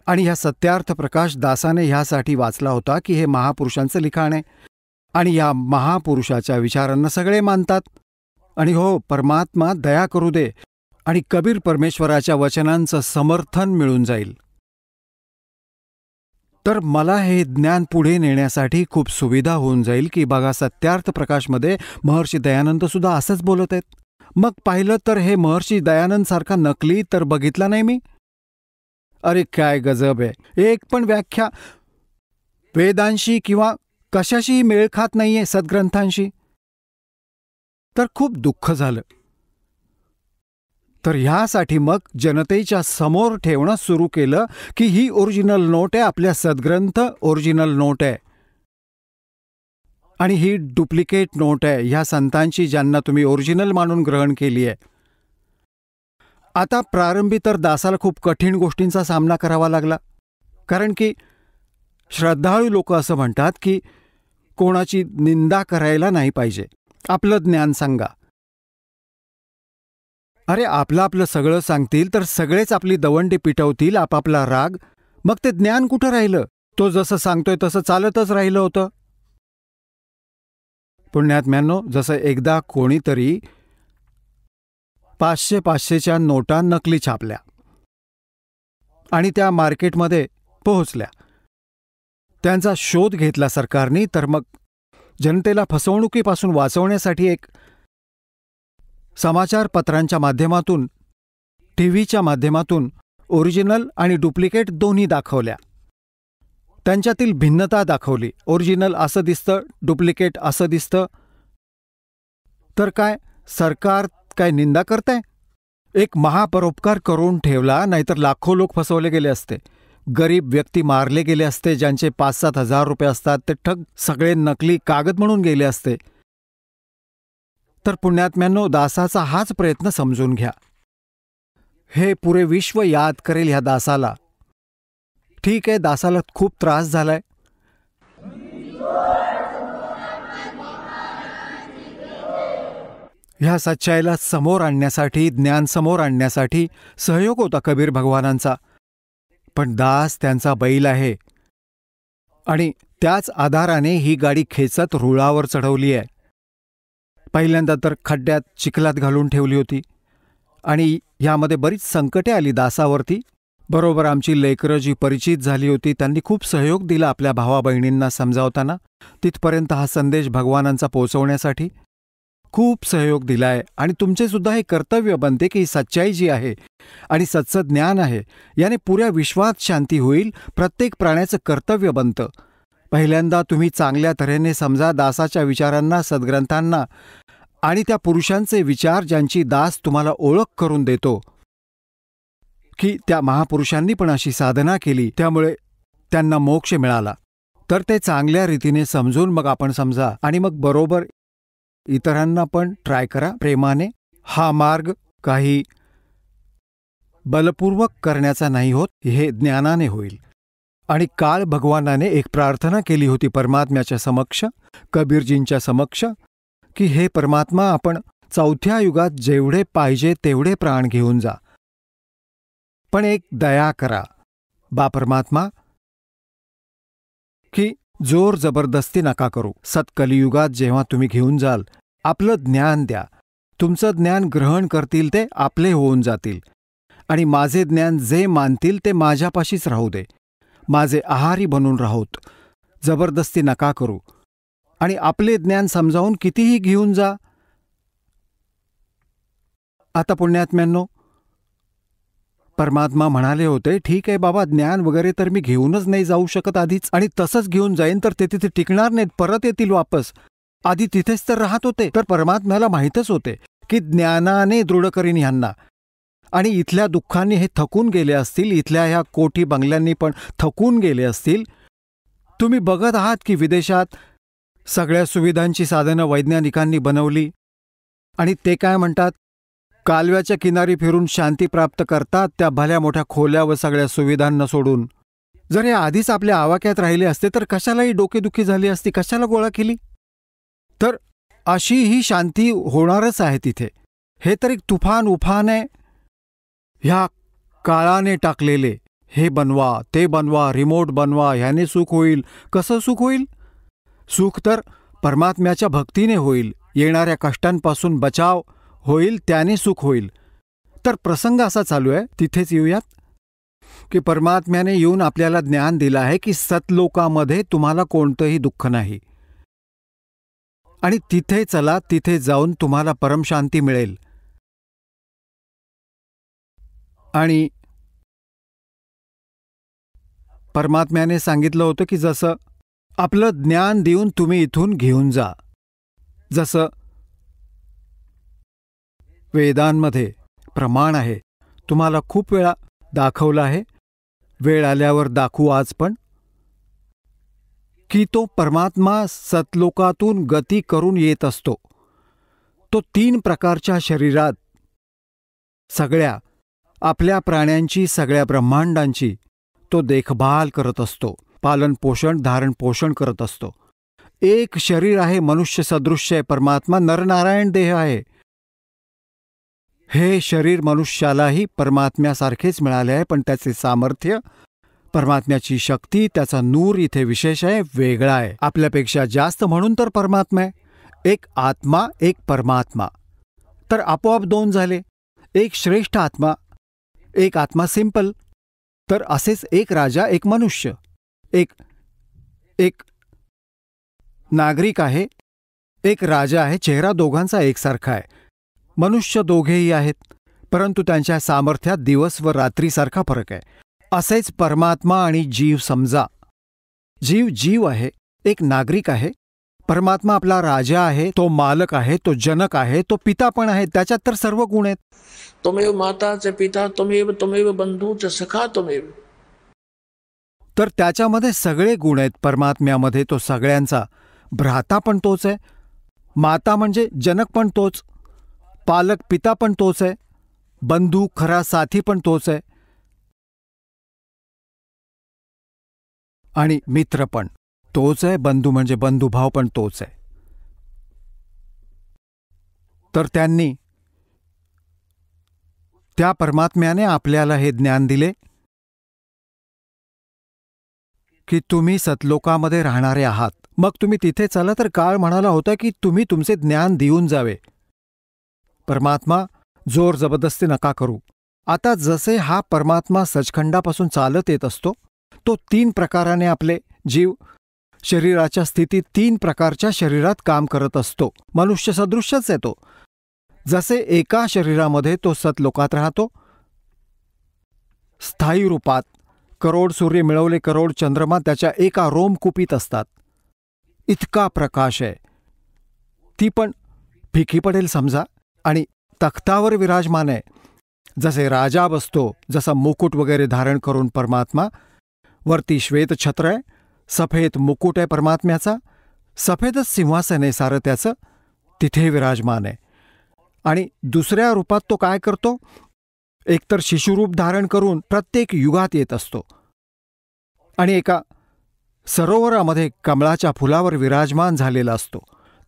आणि ह्या सत्यार्थ प्रकाश दासाने ह्यासाठी वाचला होता की हे महापुरुषांचं लिखाण आहे आणि या महापुरुषाच्या विचारांना सगळे मानतात. आणि हो, परमात्मा दया करू दे आणि कबीर परमेश्वराच्या वचनांचं समर्थन मिळून जाईल. तर मला हे ज्ञान पुढे नेण्यासाठी खूप सुविधा होऊन जाईल की बघा सत्यार्थ प्रकाशमध्ये महर्षी दयानंद सुद्धा असंच बोलत आहेत. मग पाहिलं तर हे महर्षी दयानंद सारखा नकली तर बघितला नाही मी. अरे काय गजब आहे. एक पण व्याख्या वेदांशी किंवा कशाशीही मेळ खात नाहीये सद्ग्रंथांशी. तर खूप दुःख झालं. तर ह्यासाठी मग जनतेच्या समोर ठेवणं सुरू केलं की ही ओरिजिनल नोट आहे, आपल्या सद्ग्रंथ ओरिजिनल नोट आहे आणि ही डुप्लिकेट नोट आहे ह्या संतांची, ज्यांना तुम्ही ओरिजिनल मानून ग्रहण केली आहे. आता प्रारंभी तर दासाला खूप कठीण गोष्टींचा सामना करावा लागला. कारण की श्रद्धाळू लोक असं म्हणतात की कोणाची निंदा करायला नाही पाहिजे, आपलं ज्ञान सांगा. अरे आपलं सगळं सांगतील तर सगळेच आपली दवंडी पिटवतील, आपापला राग, मग ते ज्ञान कुठं राहिलं. तो जसं सांगतोय तसं चालतच राहिलं होतं. पुण्यात्म्यांनो, जसं एकदा कोणीतरी 500-500च्या नोटा नकली छापल्या आणि त्या मार्केटमध्ये पोहोचल्या. त्यांचा शोध घेतला सरकारने. तर मग जनतेला फसवणुकीपासून वाचवण्यासाठी एक समाचारपत्रांच्या माध्यमातून, टीव्हीच्या माध्यमातून ओरिजिनल आणि डुप्लिकेट दोन्ही दाखवल्या. त्यांच्यातील भिन्नता दाखवली. ओरिजिनल असं दिसतं, डुप्लिकेट असं दिसतं. तर काय सरकार काय निंदा करताय? एक महापरोपकार करून ठेवला, नाहीतर लाखो लोक फसवले गेले असते. गरीब व्यक्ती मारले गेले असते, ज्यांचे 5-7 हजार रुपये असतात ते ठग सगळे नकली कागद म्हणून गेले असते. तर पुण्यात्म्यांनो, दासाचा हाच प्रयत्न समजून घ्या. हे पुरे विश्व याद करेल ह्या दासाला. ठीक आहे, दासाला खूप त्रास झालाय. ह्या सच्चाईला समोर आणण्यासाठी, ज्ञान समोर आणण्यासाठी सहयोग होता कबीर भगवानांचा. पण दास त्यांचा बैल आहे आणि त्याच आधाराने ही गाडी खेचत रुळावर चढवली आहे. पहिल्यांदा तर खड्ड्यात चिखलात घालून ठेवली होती आणि यामध्ये बरीच संकटे आली दासावरती. बरोबर आमची लेकरं जी परिचित झाली होती त्यांनी खूप सहयोग दिला आपल्या भावा बहिणींना समजावताना. तिथपर्यंत हा संदेश भगवानांचा पोहोचवण्यासाठी खूप सहयोग दिलाय. आणि तुमचे सुद्धा हे कर्तव्य बनते की सच्चाई जी आहे आणि सच्चं ज्ञान आहे, याने पुऱ्या विश्वात शांती होईल. प्रत्येक प्राण्याचं कर्तव्य बनतं पहिल्यांदा तुम्ही चांगल्या तऱ्हेने समजा दासाच्या विचारांना, सद्ग्रंथांना आणि त्या पुरुषांचे विचार ज्यांची दास तुम्हाला ओळख करून देतो की त्या महापुरुषांनी पण अशी साधना केली, त्यामुळे त्यांना मोक्ष मिळाला. तर ते चांगल्या रीतीने समजून मग आपण समजा आणि मग बरोबर इतरांना पण ट्राय करा प्रेमाने. हा मार्ग काही बलपूर्वक करण्याचा नाही होत, हे ज्ञानाने होईल. आणि काळ भगवानाने एक प्रार्थना केली होती परमात्म्याच्या समक्ष, कबीरजींच्या समक्ष, की हे परमात्मा, आपण चौथ्या युगात जेवढे पाहिजे तेवढे प्राण घेऊन जा, पण एक दया करा बा परमात्मा, की जोर जबरदस्ती नका करू. सत्कलियुगात जेव्हा तुम्ही घेऊन जाल, आपलं ज्ञान द्या. तुमचं ज्ञान ग्रहण करतील ते आपले होऊन जातील, आणि माझे ज्ञान जे मानतील ते माझ्यापाशीच राहू दे. माझे आहारी बनून राहोत. जबरदस्ती नका करू. आणि आपले ज्ञान समजावून कितीही घेऊन जा. आता पुण्यात्म्यांनो, परमात्मा म्हणाले होते, ठीक आहे बाबा, ज्ञान वगैरे तर मी घेऊनच नाही जाऊ शकत आधीच, आणि तसंच घेऊन जाईन तर ते तिथे टिकणार नाहीत, परत येतील वापस. आधी तिथेच तर राहत होते. तर परमात्म्याला माहीतच होते की ज्ञानाने दृढ करीन ह्यांना, आणि इथल्या दुःखांनी हे थकून गेले असतील, इथल्या ह्या कोठी बंगल्यांनी पण थकून गेले असतील. तुम्ही बघत आहात की विदेशात सगळ्या सुविधांची साधनं वैज्ञानिकांनी बनवली, आणि ते काय म्हणतात, कालव्याच्या किनारी फिरून शांती प्राप्त करतात, त्या भल्या मोठ्या खोल्या व सगळ्या सुविधांना सोडून. जर हे आधीच आपल्या आवाक्यात राहिले असते तर कशालाही डोकेदुखी झाली असती, कशाला गोळा केली. तर अशी ही शांती होणारच आहे तिथे. हे तर एक तुफान उफान आहे. ह्या काळाने टाकलेले, हे बनवा, ते बनवा, रिमोट बनवा, ह्याने सुख होईल. कसं सुख होईल? सुख तर परमात्म्याच्या भक्तीने होईल. येणाऱ्या कष्टांपासून बचाव होईल, त्याने सुख होईल. तर प्रसंग असा चालू आहे, तिथेच येऊयात, की परमात्म्याने येऊन आपल्याला ज्ञान दिलं आहे की सतलोकामध्ये तुम्हाला कोणतंही दुःख नाही, आणि तिथे चला, तिथे जाऊन तुम्हाला परमशांती मिळेल. आणि परमात्म्याने सांगितलं होतं की जसं आपलं ज्ञान देऊन तुम्ही इथून घेऊन जा. जसं वेदांमध्ये प्रमाण आहे, तुम्हाला खूप वेळा दाखवलं आहे, वेळ आल्यावर दाखवू आज पण, की तो परमात्मा सतलोकातून गती करून येत असतो. तो 3 प्रकारच्या शरीरात सगळ्या आपल्या प्राण्यांची, सगळ्या ब्रह्मांडांची तो देखभाल करत असतो, पालन पोषण, धारण पोषण करत असतो. एक शरीर आहे, मनुष्य सदृश्य परमात्मा, नरनारायण देह आहे. हे शरीर मनुष्यालाही परमात्म्यासारखेच मिळाले आहे, पण त्याचे सामर्थ्य, परमात्म्याची शक्ती, त्याचा नूर इथे विशेष आहे, वेगळा आहे, आपल्यापेक्षा जास्त. म्हणून तर परमात्मा आहे. एक आत्मा, एक परमात्मा. तर आपोआप 2 झाले. एक श्रेष्ठ आत्मा, एक आत्मा सिंपल. तर असेच एक राजा, एक मनुष्य, एक नागरिक आहे, एक राजा आहे. चेहरा दोघांचा एकसारखा आहे. मनुष्य दोघेही आहेत, परंतु त्यांच्या सामर्थ्यात दिवस व रात्रीसारखा फरक आहे. असेच परमात्मा आणि जीव समजा. जीव आहे, एक नागरिक आहे. परमात्मा आपला राजा आहे, तो मालक आहे, तो जनक आहे, तो पिता पण आहे. त्याच्यात तर सर्व गुण आहेत. त्वमेव माता च पिता त्वमेव बंधू च सखा त्वमेव. तर त्याच्यामध्ये सगळे गुण आहेत. परमात्म्यामध्ये तो सगळ्यांचा भ्राता पण तोच आहे, माता म्हणजे जनक पण तोच, पालक पिता पण तोच आहे, बंधू खरा साथी पण तोच आहे, आणि मित्र पण तोच आहे. बंधू म्हणजे बंधुभाव पण तोच आहे. तर त्यांनी, त्या परमात्म्याने आपल्याला हे ज्ञान दिले की तुम्ही सतलोकामध्ये राहणारे आहात. मग तुम्ही तिथे चला. तर काळ म्हणाला होता की तुम्ही तुमचे ज्ञान देऊन जावे. परमात्मा, जोर जबरदस्ती नका करू. आता जसे हा परमात्मा सचखंडापासून चालत येत असतो, तो 3 प्रकाराने आपले जीव शरीराच्या स्थितीत 3 प्रकारच्या शरीरात काम करत असतो. मनुष्य सदृश्यच आहे तो. जसे एका शरीरामध्ये तो सतलोकात राहतो स्थायी रूपात, करोड सूर्य मिळवले करोड चंद्रमा त्याच्या एका रोमकुपीत असतात. इतका प्रकाश आहे. ती पण फिकी पडेल समजा, आणि तख्तावर विराजमान आहे. जसे राजा बसतो, जसा मुकुट वगैरे धारण करून परमात्मा, वरती श्वेत छत्र आहे, सफेद मुकुट आहे परमात्म्याचा, सफेदच सिंहासन आहे सारं त्याचं, तिथे विराजमान आहे. आणि दुसऱ्या रूपात तो काय करतो? एकतर शिशुरूप धारण करून प्रत्येक युगात येत असतो आणि एका सरोवरामध्ये कमळाच्या फुलावर विराजमान झालेला असतो.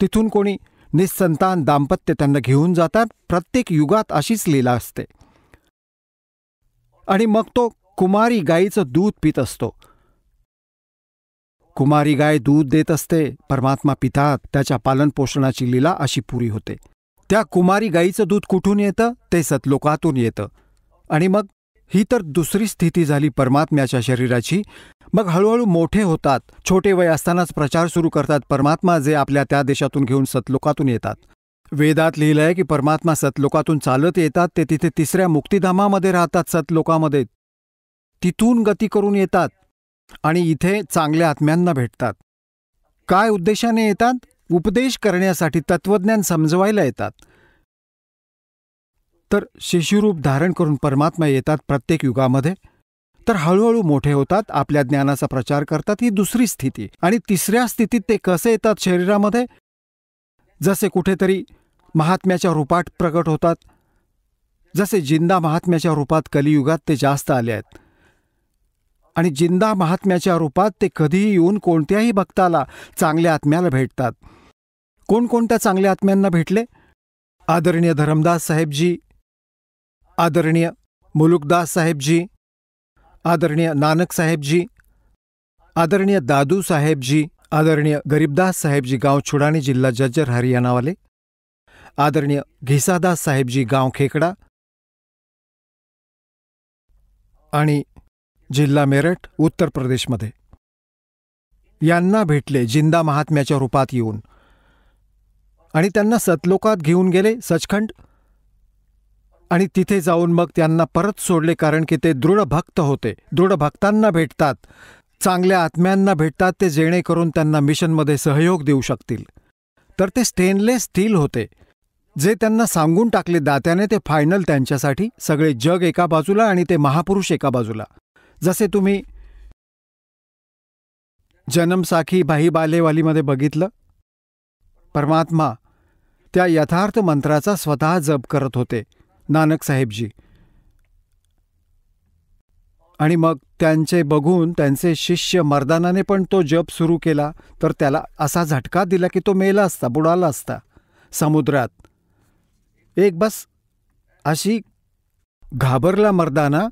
तिथून कोणी निस्संतान दाम्पत्य त्यांना घेऊन जातात. प्रत्येक युगात अशीच लीला असते. आणि मग तो कुमारी गायीचं दूध पित असतो. कुमारी गाय दूध देत असते, परमात्मा पितात, त्याच्या पालनपोषणाची लीला अशी पुरी होते. त्या कुमारी गायीचं दूध कुठून येतं? ते सतलोकातून येतं. आणि मग ही तर दुसरी स्थिती झाली परमात्म्याच्या शरीराची. मग हळूहळू मोठे होतात, छोटे वय असतानाच प्रचार सुरू करतात. परमात्मा जे आपल्या त्या देशातून घेऊन सतलोकातून येतात. वेदात लिहिलं आहे की परमात्मा सतलोकातून चालत येतात, ते तिथे तिसऱ्या मुक्तिधामामध्ये राहतात, सतलोकामध्ये. तिथून गती करून येतात आणि इथे चांगल्या आत्म्यांना भेटतात. काय उद्देशाने येतात? उपदेश करण्यासाठी, तत्वज्ञान समजवायला येतात. तर शिशुरूप धारण करून परमात्मा येतात प्रत्येक युगामध्ये. तर हळूहळू मोठे होतात, आपल्या ज्ञानाचा प्रचार करतात. ही दुसरी स्थिती. आणि तिसऱ्या स्थितीत ते कसे येतात शरीरामध्ये? जसे कुठेतरी महात्म्याच्या रूपात प्रकट होतात. जसे जिंदा महात्म्याच्या रूपात कलियुगात ते जास्त आले आहेत. आणि जिंदा महात्म्याच्या रूपात ते कधीही येऊन कोणत्याही भक्ताला, चांगल्या आत्म्याला भेटतात. कोणकोणत्या चांगल्या आत्म्यांना भेटले? आदरणीय धरमदास साहेबजी, आदरणीय मुलुकदास साहेबजी, आदरणीय नानक साहेबजी, आदरणीय दादू साहेबजी, आदरणीय गरीबदास साहेबजी, गांव छुडानी, जिल्हा जज्जर, हरियाणावाले, आदरणीय घिसादास साहेबजी, गांव खेकडा आणि जिल्हा मेरठ, उत्तर प्रदेशमध्ये. यांना भेटले जिंदा महात्म्याच्या रूपात येऊन. आणि त्यांना सतलोकात घेऊन गेले, सचखंड. आणि तिथे जाऊन मग त्यांना परत सोडले, कारण की ते दृढ भक्त होते. दृढ भक्तांना भेटतात, चांगल्या आत्म्यांना भेटतात, ते जेणेकरून त्यांना मिशनमध्ये सहयोग देऊ शकतील. तर ते स्टेनलेस स्टील होते, जे त्यांना सांगून टाकले दात्याने. ते फायनल त्यांच्यासाठी. सगळे जग एका बाजूला आणि ते महापुरुष एका बाजूला. जसे तुम्ही जन्मसाखी भाई बालेवालीमध्ये बघितलं, परमात्मा त्या यथार्थ मंत्राचा स्वतः जप करत होते, नानक साहेबजी. आणि मग त्यांचे बघून त्यांचे शिष्य मर्दानाने पण तो जप सुरू केला. तर त्याला असा झटका दिला की तो मेला असता, बुडाला असता समुद्रात. एक बस अशी घाबरला मर्दाना.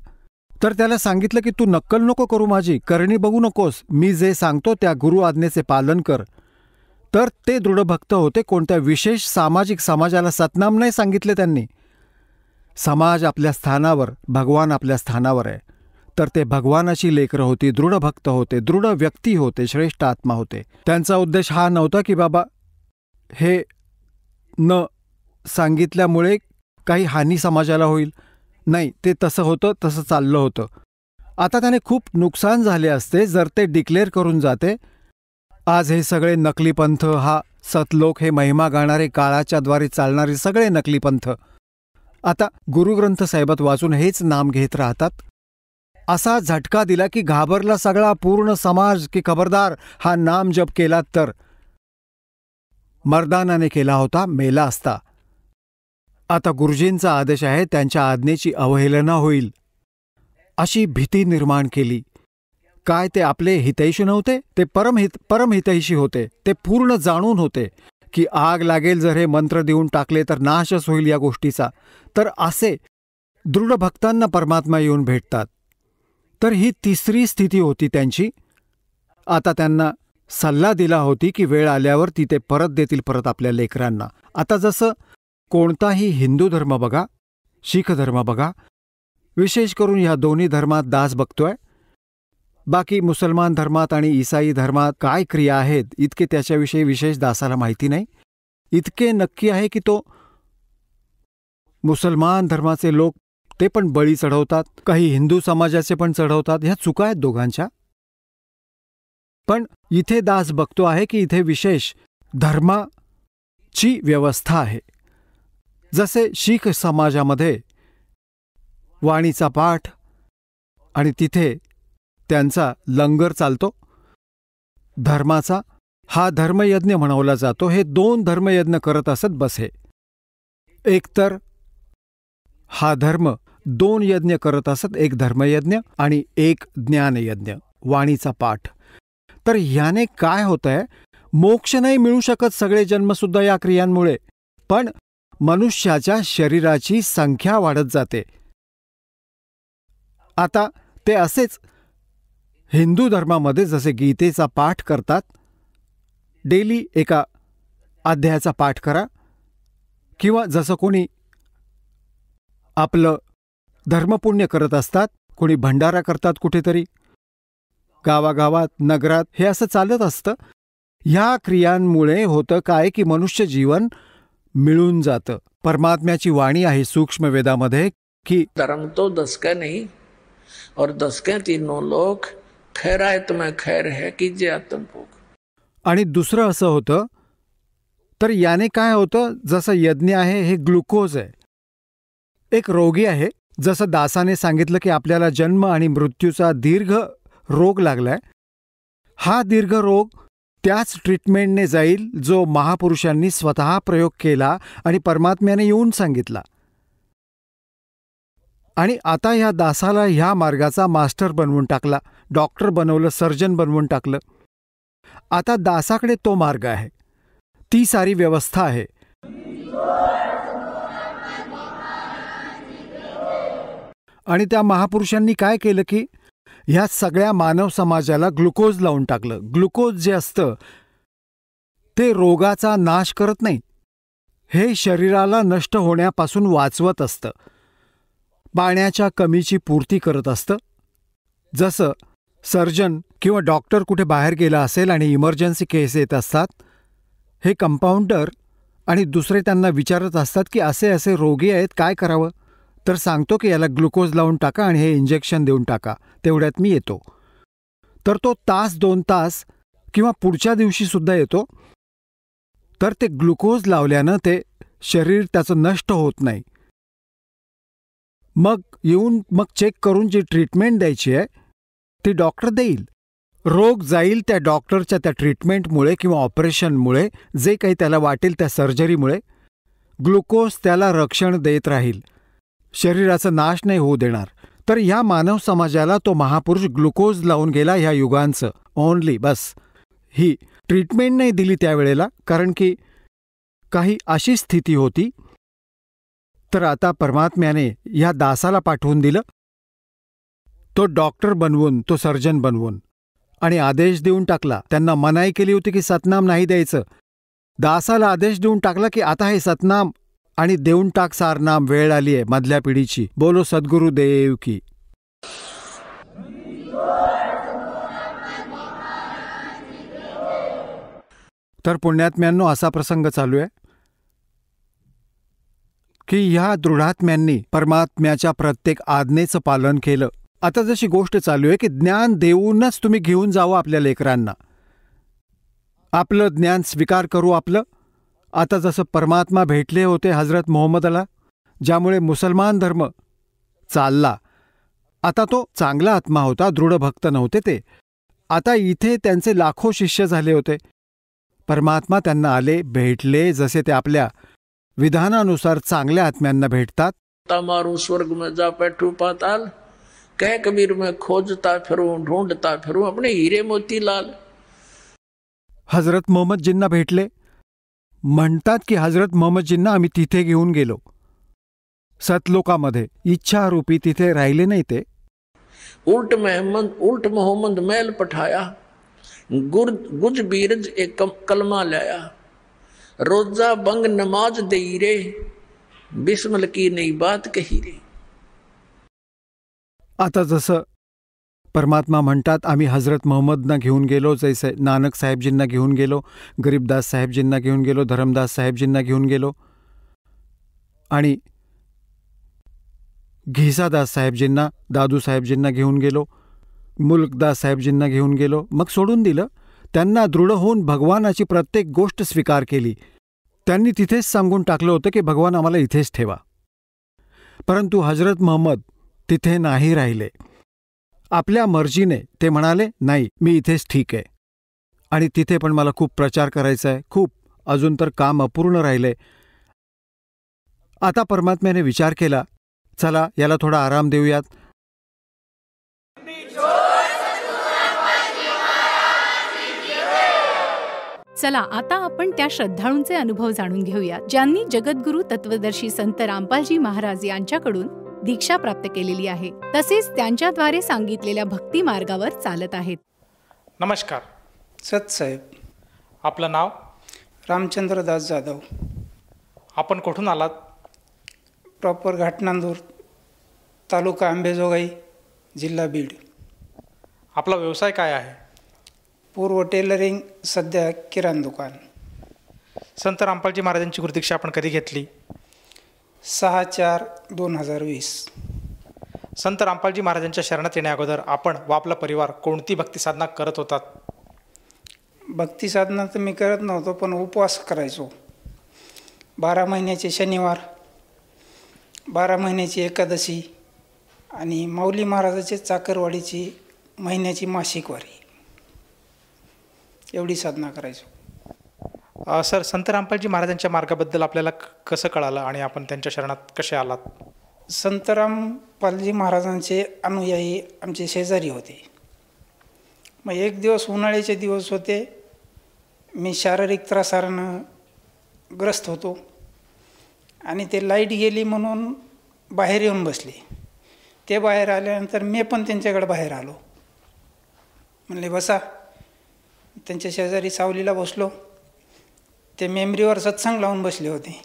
तर त्याला सांगितलं की तू नक्कल नको करू माझी, करणी बघू नकोस, मी जे सांगतो त्या गुरु आज्ञेचे पालन कर. तर ते दृढभक्त होते. कोणत्या विशेष सामाजिक समाजाला सतनाम नाही सांगितले त्यांनी. समाज आपल्या स्थानावर, भगवान आपल्या स्थानावर आहे. तर ते भगवानाची लेकरं होती, दृढ भक्त होते, दृढ व्यक्ती होते, श्रेष्ठ आत्मा होते. त्यांचा उद्देश हा नव्हता की बाबा हे न सांगितल्यामुळे काही हानी समाजाला होईल. नाही, ते तसं होतं, तसं चाललं होतं. आता त्याने खूप नुकसान झाले असते जर ते डिक्लेअर करून जाते. आज हे सगळे नकली पंथ, हा सतलोक, हे महिमा गाणारे, काळाच्या द्वारे चालणारे सगळे नकली पंथ आता गुरुग्रंथ साहेबात वाचून हेच नाम घेत राहतात. असा झटका दिला की घाबरला सगळा पूर्ण समाज की खबरदार, हा नाम जप केला तर. मर्दानाने केला होता, मेला असता. आता गुरुजींचा आदेश आहे, त्यांच्या आज्ञेची अवहेलना होईल अशी भीती निर्माण केली. काय ते आपले हितैषी नव्हते? ते परमहितैषी होते. ते पूर्ण जाणून होते की आग लागेल जर हे मंत्र देऊन टाकले तर नाशच होईल या गोष्टीचा. तर असे दृढ भक्तांना परमात्मा येऊन भेटतात. तर ही तिसरी स्थिती होती त्यांची. आता त्यांना सल्ला दिला होती की वेळ आल्यावर ती ते परत देतील परत आपल्या लेकरांना. आता जसं कोणताही हिंदू धर्म बघा, शीख धर्म बघा, विशेष करून ह्या दोन्ही धर्मात दास बघतोय. बाकी मुसलमान धर्मात आणि ईसाई धर्मात काय क्रिया आहेत इतके त्याच्याविषयी विशेष दासाला माहिती नाही. इतके नक्की आहे की तो मुसलमान धर्माचे लोक ते पण बळी चढवतात, काही हिंदू समाजाचे पण चढवतात. ह्या चुका आहेत दोघांच्या. पण इथे दास बघतो आहे की इथे विशेष धर्माची व्यवस्था आहे. जसे शीख समाजामध्ये वाणीचा पाठ आणि तिथे त्यांचा लंगर चालतो धर्माचा, हा धर्मयज्ञ म्हणवला जातो. हे 2 धर्मयज्ञ करत असत बसे. एकतर हा धर्म 2 यज्ञ करत असत, एक धर्मयज्ञ आणि एक ज्ञानयज्ञ, वाणीचा पाठ. तर ह्याने काय होतंय, मोक्ष नाही मिळू शकत सगळे जन्मसुद्धा या क्रियांमुळे, पण मनुष्याच्या शरीराची संख्या वाढत जाते. आता ते असेच हिंदू धर्मामध्ये जसे गीतेचा पाठ करतात, डेली एका अध्यायाचा पाठ करा, किंवा जसं कोणी आपलं धर्मपुण्य करत असतात, कोणी भंडारा करतात कुठेतरी गावागावात, नगरात, हे असं चालत असतं. ह्या क्रियांमुळे होतं काय की मनुष्य जीवन मिळून जातं. परमात्म्याची वाणी आहे सूक्ष्म वेदामध्ये की धर्म तो 10 का नहीं और 10 के तीनों लोग खैरायत में खैर है कीजिए आत्मभोग. आणि दुसरं असं होतं, तर याने काय होतं, जसं यज्ञ आहे हे ग्लुकोज आहे. एक रोगी आहे, जसं दासाने सांगितलं की आपल्याला जन्म आणि मृत्यूचा दीर्घ रोग लागलाय. हा दीर्घ रोग त्याच ट्रीटमेंटने जाईल जो महापुरुषांनी स्वतः प्रयोग केला आणि परमात्म्याने येऊन सांगितला. आणि आता ह्या दासाला ह्या मार्गाचा मास्टर बनवून टाकला, डॉक्टर बनवलं, सर्जन बनवून टाकलं. आता दासाकडे तो मार्ग आहे, ती सारी व्यवस्था आहे. आणि त्या महापुरुषांनी काय केलं की ह्या सगळ्या मानव समाजाला ग्लुकोज लावून टाकलं. ग्लुकोज जे असतं ते रोगाचा नाश करत नाही, हे शरीराला नष्ट होण्यापासून वाचवत असतं, पाण्याच्या कमीची पूर्ती करत असतं. जसं सर्जन किंवा डॉक्टर कुठे बाहेर गेला असेल आणि इमर्जन्सी केस येत असतात, हे कंपाऊंडर आणि दुसरे त्यांना विचारत असतात की असे असे रोगी आहेत, काय करावं, तर सांगतो की याला ग्लुकोज लावून टाका आणि हे इंजेक्शन देऊन टाका, तेवढ्यात मी येतो. तर तो तास 2 तास किंवा पुढच्या दिवशीसुद्धा येतो. तर ते ग्लुकोज लावल्यानं ते शरीर त्याचं नष्ट होत नाही. मग येऊन चेक करून जी ट्रीटमेंट द्यायची आहे ती डॉक्टर देईल. रोग जाईल त्या डॉक्टरच्या त्या ट्रीटमेंटमुळे किंवा ऑपरेशनमुळे, जे काही त्याला वाटेल त्या सर्जरीमुळे. ग्लुकोज त्याला रक्षण देत राहील, शरीराचा नाश नाही होऊ देणार. तर ह्या मानव समाजाला तो महापुरुष ग्लुकोज लावून गेला ह्या युगांचं ओनली, बस. ही ट्रीटमेंट नाही दिली त्यावेळेला, कारण की काही अशी स्थिती होती. तर आता परमात्म्याने ह्या दासाला पाठवून दिलं, तो डॉक्टर बनवून, तो सर्जन बनवून, आणि आदेश देऊन टाकला. त्यांना मनाई केली होती की सतनाम नाही द्यायचं. दासाला आदेश देऊन टाकला की आता हे सतनाम आणि देऊन टाक सारनाम, वेळ आली आहे मधल्या पिढीची. बोलो सद्गुरुदेव की. तर पुण्यात्म्यांनो, असा प्रसंग चालू आहे की ह्या दृढात्म्यांनी परमात्म्याच्या प्रत्येक आज्ञेचं पालन केलं. आता जशी गोष्ट चालू आहे की ज्ञान देऊनच तुम्ही घेऊन जावं आपल्या लेकरांना, आपलं ज्ञान स्वीकार करू आपलं. आता जसं परमात्मा भेटले होते हजरत मोहम्मदला, ज्यामुळे मुसलमान धर्म चालला. आता तो चांगला आत्मा होता, दृढ भक्त नव्हते ते. आता इथे त्यांचे लाखो शिष्य झाले होते. परमात्मा त्यांना आले, भेटले, जसे ते आपल्या विधानानुसार चांगल्या आत्म्यांना भेटतात. मारू स्वर्ग में जा बैठू पाताल, कह कबीर में खोजता फिरूं ढूंढता फिरूं अपने हीरे मोती लाल. हजरत मोहम्मदजींना भेटले, म्हणतात की हजरत मोहम्मदजींना आम्ही तिथे घेऊन गेलो सतलोकामध्ये. इच्छारूपी तिथे राहिले नाही ते. उल्ट मोहम्मद मैल पठाया, गुज बीरज एक कलमा लाया, रोजा बंग नमाज दई रे, बिस्मिल की नई बात कही रे. आता जसं परमात्मा म्हणतात आम्ही हजरत मोहम्मदना घेऊन गेलो, जैसे नानक साहेबजींना घेऊन गेलो, गरीबदास साहेबजींना घेऊन गेलो, धरमदास साहेबजींना घेऊन गेलो, आणि घिसादास साहेबजींना, दादू साहेबजींना घेऊन गेलो, मुल्कदास साहेबजींना घेऊन गेलो. मग सोडून दिलं. त्यांना दृढ होऊन भगवानाची प्रत्येक गोष्ट स्वीकार केली. त्यांनी तिथेच सांगून टाकलं होतं की भगवान आम्हाला इथेच ठेवा. परंतु हजरत महम्मद तिथे नाही राहिले. आपल्या मर्जीने ते म्हणाले, नाही, मी इथेच ठीक आहे. आणि तिथे पण मला खूप प्रचार करायचा आहे, खूप. अजून तर काम अपूर्ण राहिलंय. आता परमात्म्याने विचार केला, चला याला थोडा आराम देऊयात. चला आता आपण त्या श्रद्धाळूंचे अनुभव जाणून घेऊया ज्यांनी जगद्गुरू तत्वदर्शी संत रामपालजी महाराज यांच्याकडून दीक्षा प्राप्त केलेली आहे, तसेच त्यांच्याद्वारे सांगितलेल्या भक्ती मार्गावर चालत आहेत. नमस्कार. सतसाहेब. आपलं नाव? रामचंद्रदास जाधव. आपण कुठून आलात? प्रॉपर घाटनांदूर, तालुका अंबेजोगाई, जिल्हा बीड. आपला व्यवसाय काय आहे? पूर्व टेलरिंग, सध्या किराणा दुकान. संत रामपालजी महाराजांची गुरुदीक्षा आपण कधी घेतली? 6/4/2020. संत रामपालजी महाराजांच्या शरणात येण्या अगोदर आपण व आपला परिवार कोणती भक्ती साधना करत होतात? भक्ती साधना तर मी करत नव्हतो, पण उपवास करायचो. 12 महिन्याचे शनिवार, 12 महिन्याची एकादशी आणि माऊली महाराजाचे चाकरवाडीची महिन्याची मासिक वारी, एवढी साधना करायचो. सर, संत रामपालजी महाराजांच्या मार्गाबद्दल आपल्याला कसं कळालं आणि आपण त्यांच्या शरणात कसे आलात? संत रामपालजी महाराजांचे अनुयायी आमचे शेजारी होते. मग एक दिवस उन्हाळ्याचे दिवस होते, मी शारीरिक त्रासानं ग्रस्त होतो आणि ते लाईट गेली म्हणून बाहेर येऊन बसले. ते बाहेर आल्यानंतर मी पण त्यांच्याकडे बाहेर आलो. म्हणले बसा. त्यांच्या शेजारी सावलीला बसलो. ते मेमरीवर सत्संग लावून बसले होते.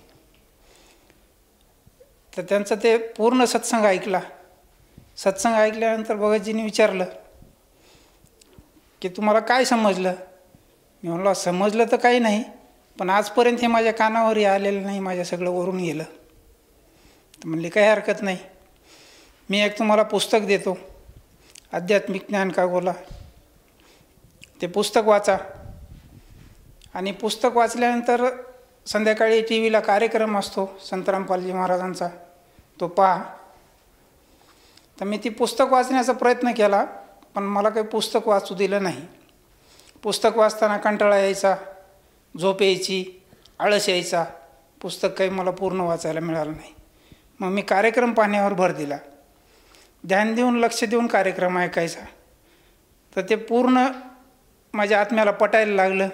तर त्यांचा ते पूर्ण सत्संग ऐकला. सत्संग ऐकल्यानंतर भगतजींनी विचारलं की तुम्हाला काय समजलं? मी म्हणलो समजलं तर काही नाही, पण आजपर्यंत हे माझ्या कानावरही आलेलं नाही, माझ्या सगळं वरून गेलं. तर म्हणले काही हरकत नाही, मी एक तुम्हाला पुस्तक देतो, आध्यात्मिक ज्ञान का गोला. ते पुस्तक वाचा आणि पुस्तक वाचल्यानंतर संध्याकाळी टी व्हीला कार्यक्रम असतो संत रामपालजी महाराजांचा, तो पहा. तर मी ती पुस्तक वाचण्याचा प्रयत्न केला, पण मला काही पुस्तक वाचू दिलं नाही. पुस्तक वाचताना कंटाळा यायचा, झोप यायची, आळस यायचा. पुस्तक काही मला पूर्ण वाचायला मिळालं नाही. मग मी कार्यक्रम पाहण्यावर भर दिला, ध्यान देऊन लक्ष देऊन कार्यक्रम ऐकायचा. तर ते पूर्ण माझ्या आत्म्याला पटायला लागलं.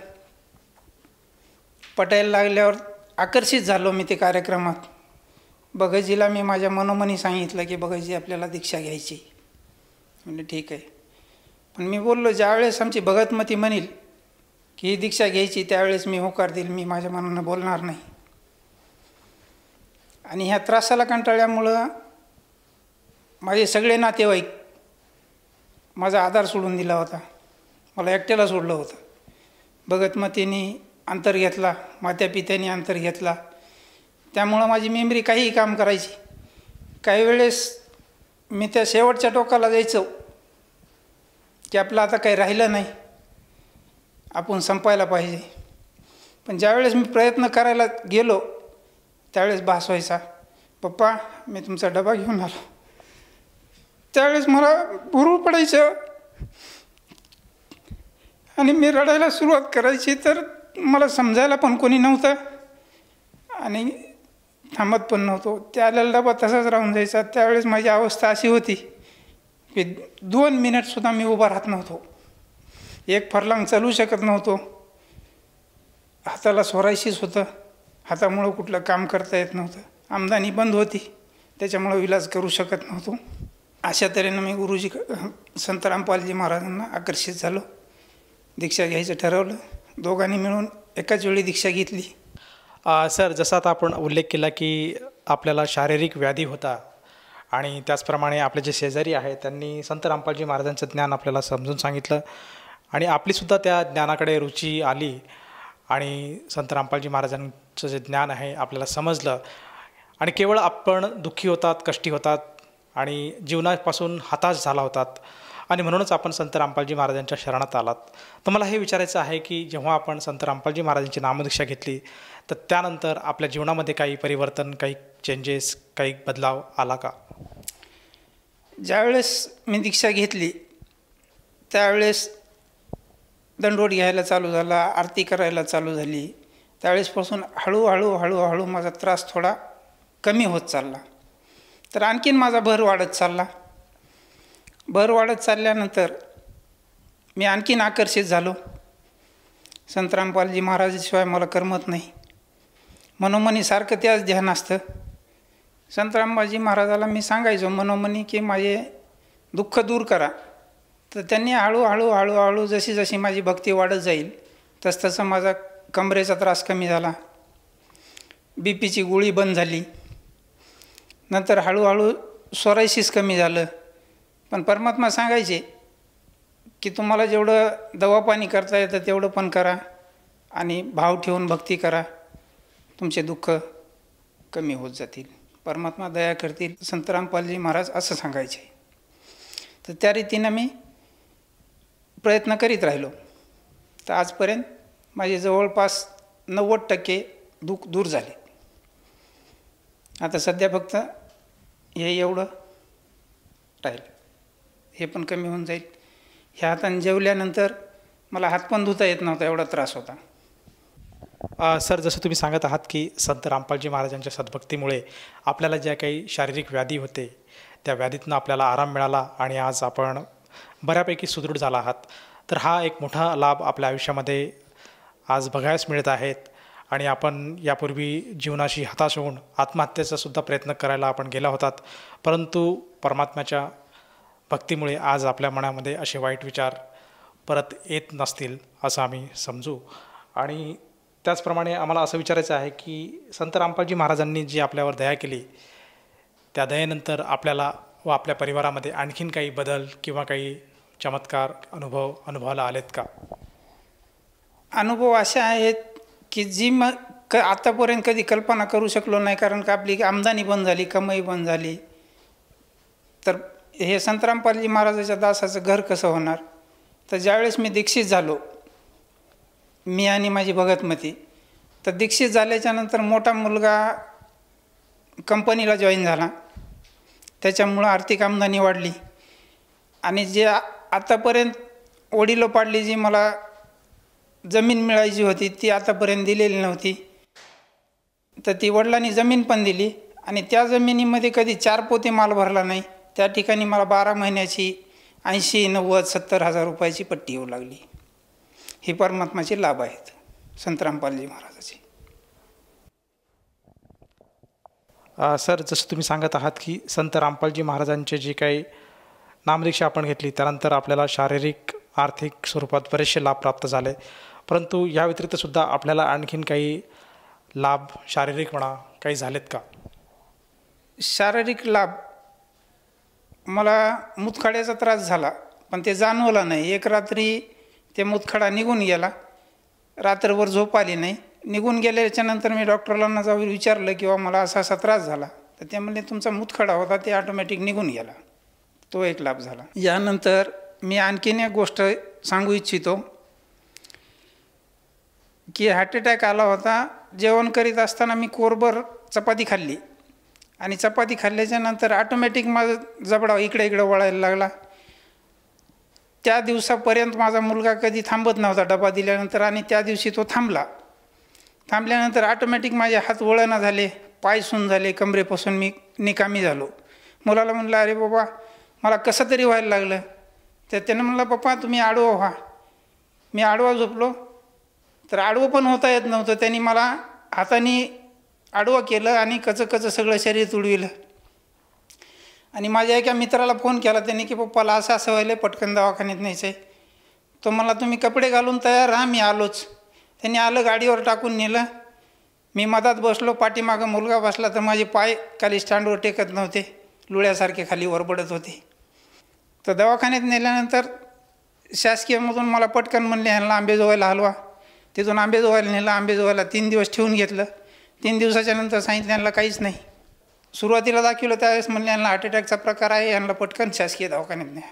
पटायला लागल्यावर आकर्षित झालो मी ते कार्यक्रमात. भगतजीला मी माझ्या मनोमनी सांगितलं की भगतजी आपल्याला दीक्षा घ्यायची. म्हणजे ठीक आहे. पण मी बोललो ज्यावेळेस आमची भगतमती म्हणेल की ही दीक्षा घ्यायची त्यावेळेस मी होकार देईल, मी माझ्या मनानं बोलणार नाही. आणि ह्या त्रासाला कंटाळल्यामुळं माझे सगळे नातेवाईक माझा आधार सोडून दिला होता, मला एकट्याला सोडलं होतं. भगतमतींनी अंतर घेतला, मात्यापित्याने अंतर घेतला. त्यामुळं माझी मेमरी काहीही काम करायची. काही वेळेस मी त्या शेवटच्या टोकाला जायचो की आपलं आता काही राहिलं नाही, आपण संपायला पाहिजे. पण ज्यावेळेस मी प्रयत्न करायला गेलो त्यावेळेस भास व्हायचा, पप्पा मी तुमचा डबा घेऊन आलो. त्यावेळेस मला भुरळ पडायचं आणि मी रडायला सुरुवात करायची. तर मला समजायला पण कोणी नव्हतं आणि थांबत पण नव्हतो. त्याला डबा तसाच राहून जायचा. त्यावेळेस माझी अवस्था अशी होती की 2 मिनिटसुद्धा मी उभा राहत नव्हतो, एक फरलांग चालू शकत नव्हतो. हाताला सोरायचीच होतं, हातामुळं कुठलं काम करता येत नव्हतं. आमदानी बंद होती, त्याच्यामुळं विलाज करू शकत नव्हतो. अशा तऱ्हेनं मी गुरुजी संत रामपालजी महाराजांना आकर्षित झालो. दीक्षा घ्यायचं ठरवलं. दोघांनी मिळून एकाच वेळी दीक्षा घेतली. सर, जसं आता आपण उल्लेख केला की आपल्याला शारीरिक व्याधी होता आणि त्याचप्रमाणे आपले जे शेजारी आहेत त्यांनी संत रामपालजी महाराजांचं ज्ञान आपल्याला समजून सांगितलं आणि आपलीसुद्धा त्या ज्ञानाकडे रुची आली आणि संत रामपालजी महाराजांचं जे ज्ञान आहे आपल्याला समजलं. आणि केवळ आपण दुःखी होतात, कष्टी होतात आणि जीवनापासून हताश झाला होतात आणि म्हणूनच आपण संत रामपालजी महाराजांच्या शरणात आलात. तर मला हे विचारायचं आहे की जेव्हा आपण संत रामपालजी महाराजांची नामदीक्षा घेतली तर त्यानंतर आपल्या जीवनामध्ये काही परिवर्तन, काही चेंजेस, काही बदलाव आला का? ज्यावेळेस मी दीक्षा घेतली त्यावेळेस दंडवत घ्यायला चालू झाला, आरती करायला चालू झाली. त्यावेळेसपासून हळूहळू माझा त्रास थोडा कमी होत चालला. तर आणखीन माझा भर वाढत चालला. भर वाढत चालल्यानंतर मी आणखीन आकर्षित झालो. संत रामपालजी महाराजाशिवाय मला करमत नाही. मनोमनी सारखं त्याच ध्यान असतं. संत रामपालजी महाराजाला मी सांगायचो मनोमनी की माझे दुःख दूर करा. तर त्यांनी हळूहळू जशी जशी माझी भक्ती वाढत जाईल तसतसं माझा कमरेचा त्रास कमी झाला. बीपीची गोळी बंद झाली. नंतर हळूहळू सोरायसिस कमी झालं. पण परमात्मा सांगायचे की तुम्हाला जेवढं दवापाणी करता येतं तेवढं पण करा आणि भाव ठेवून भक्ती करा, तुमचे दुःख कमी होत जातील, परमात्मा दया करतील. संत रामपालजी महाराज असं सांगायचे. तर त्या रीतीनं मी प्रयत्न करीत राहिलो. तर आजपर्यंत माझे जवळपास 90% दुःख दूर झाले. आता सध्या फक्त हे एवढं राहील, हे पण कमी होऊन जाईल. ह्या हाताने जेवल्यानंतर मला हात पण धुता येत नव्हता, एवढा त्रास होता. सर, जसं तुम्ही सांगत आहात की संत रामपालजी महाराजांच्या सद्भक्तीमुळे आपल्याला ज्या काही शारीरिक व्याधी होते त्या व्याधीतनं आपल्याला आराम मिळाला आणि आज आपण बऱ्यापैकी सुदृढ झाला आहात. तर हा एक मोठा लाभ आपल्या आयुष्यामध्ये आज बघायला मिळत आहेत. आणि आपण यापूर्वी जीवनाशी हताश होऊन आत्महत्येचा सुद्धा प्रयत्न करायला आपण गेला होतात, परंतु परमात्म्याच्या भक्तीमुळे आज आपल्या मनामध्ये असे वाईट विचार परत येत नसतील असं आम्ही समजू. आणि त्याचप्रमाणे आम्हाला असं विचारायचं आहे की संत रामपालजी महाराजांनी जी आपल्यावर दया केली त्या दयेनंतर आपल्याला व आपल्या परिवारामध्ये आणखीन काही बदल किंवा काही चमत्कार अनुभवाला आलेत का? अनुभव असे आहेत की जी आतापर्यंत कधी कल्पना करू शकलो नाही. कारण का आपली आमदानी बंद झाली, कमाई बंद झाली. तर हे संत रामपालजी महाराजाच्या दासाचं घर कसं होणार? तर ज्यावेळेस मी दीक्षित झालो, मी आणि माझी भगतमती, तर दीक्षित झाल्याच्यानंतर मोठा मुलगा कंपनीला जॉईन झाला. त्याच्यामुळं आर्थिक आमदानी वाढली. आणि जे आतापर्यंत वडिलोपार्जित जी मला जमीन मिळायची होती ती आतापर्यंत दिलेली नव्हती, तर ती वडिलांनी जमीन पण दिली. आणि त्या जमिनीमध्ये कधी 4 पोते माल भरला नाही. त्या ठिकाणी मला 12 महिन्याची 80, 90, 70 हजार रुपयाची पट्टी येऊ लागली. ही परमात्माचे लाभ आहेत संत रामपालजी महाराजाचे. सर, जसं तुम्ही सांगत आहात की संत रामपालजी महाराजांचे जी काही नामदीक्षा आपण घेतली त्यानंतर आपल्याला शारीरिक, आर्थिक स्वरूपात बरेचसे लाभ प्राप्त झाले, परंतु या व्यतिरिक्तसुद्धा आपल्याला आणखीन काही लाभ शारीरिक म्हणा काही झालेत का? शारीरिक लाभ, मला मुतखड्याचा त्रास झाला पण ते जाणवला नाही. एक रात्री ते मुतखडा निघून गेला, रात्रभर झोप आली नाही. निघून गेल्याच्यानंतर मी डॉक्टरला जाऊन विचारलं किंवा मला असा असा त्रास झाला, तर ते म्हणले तुमचा मुतखडा होता ते ऑटोमॅटिक निघून गेला. तो एक लाभ झाला. यानंतर मी आणखीन एक गोष्ट सांगू इच्छितो की हार्ट अटॅक आला होता. जेवण करीत असताना मी कोरभर चपाती खाल्ली आणि चपाती खाल्ल्याच्यानंतर ऑटोमॅटिक माझा जबडा इकडे इकडे वळायला लागला. त्या दिवसापर्यंत माझा मुलगा कधी थांबत नव्हता डबा दिल्यानंतर, आणि त्या दिवशी तो थांबला. थांबल्यानंतर ऑटोमॅटिक माझे हात वळणा झाले, पाय सून झाले, कमरेपासून मी निकामी झालो. मुलाला म्हणलं अरे बाबा मला कसं तरी व्हायला लागलं. तर त्यानं म्हणलं पप्पा तुम्ही आडवं व्हा. मी आडवा झोपलो तर आडवं पण होता येत नव्हतं. त्यांनी मला हाताने आडवं केलं आणि कचं सगळं शरीर तुडविलं. आणि माझ्या एका मित्राला फोन केला त्यांनी की पप्पाला असं असं व्हायलं, पटकन दवाखान्यात न्यायचं आहे. तो मला तुम्ही कपडे घालून तयार राहा, मी आलोच. त्यांनी आलं, गाडीवर टाकून नेलं. मी मधात बसलो, पाठीमागं मुलगा बसला, तर माझे पाय खाली स्टँडवर टेकत नव्हते, लुळ्यासारखे खाली वरबडत होते. तर दवाखान्यात नेल्यानंतर शासकीयमधून मला पटकन म्हणले ह्यांना आंबेजोगाईला हलवा. तिथून आंबेजोगाईला नेलं. आंबेजोगाईला 3 दिवस ठेवून घेतलं. 3 दिवसाच्या नंतर सांगितलं ह्यांना काहीच नाही, सुरुवातीला दाखवलं त्यावेळेस म्हणले यांना हार्ट अटॅकचा प्रकार आहे, यांना पटकन शासकीय दवाखान्यात न्या.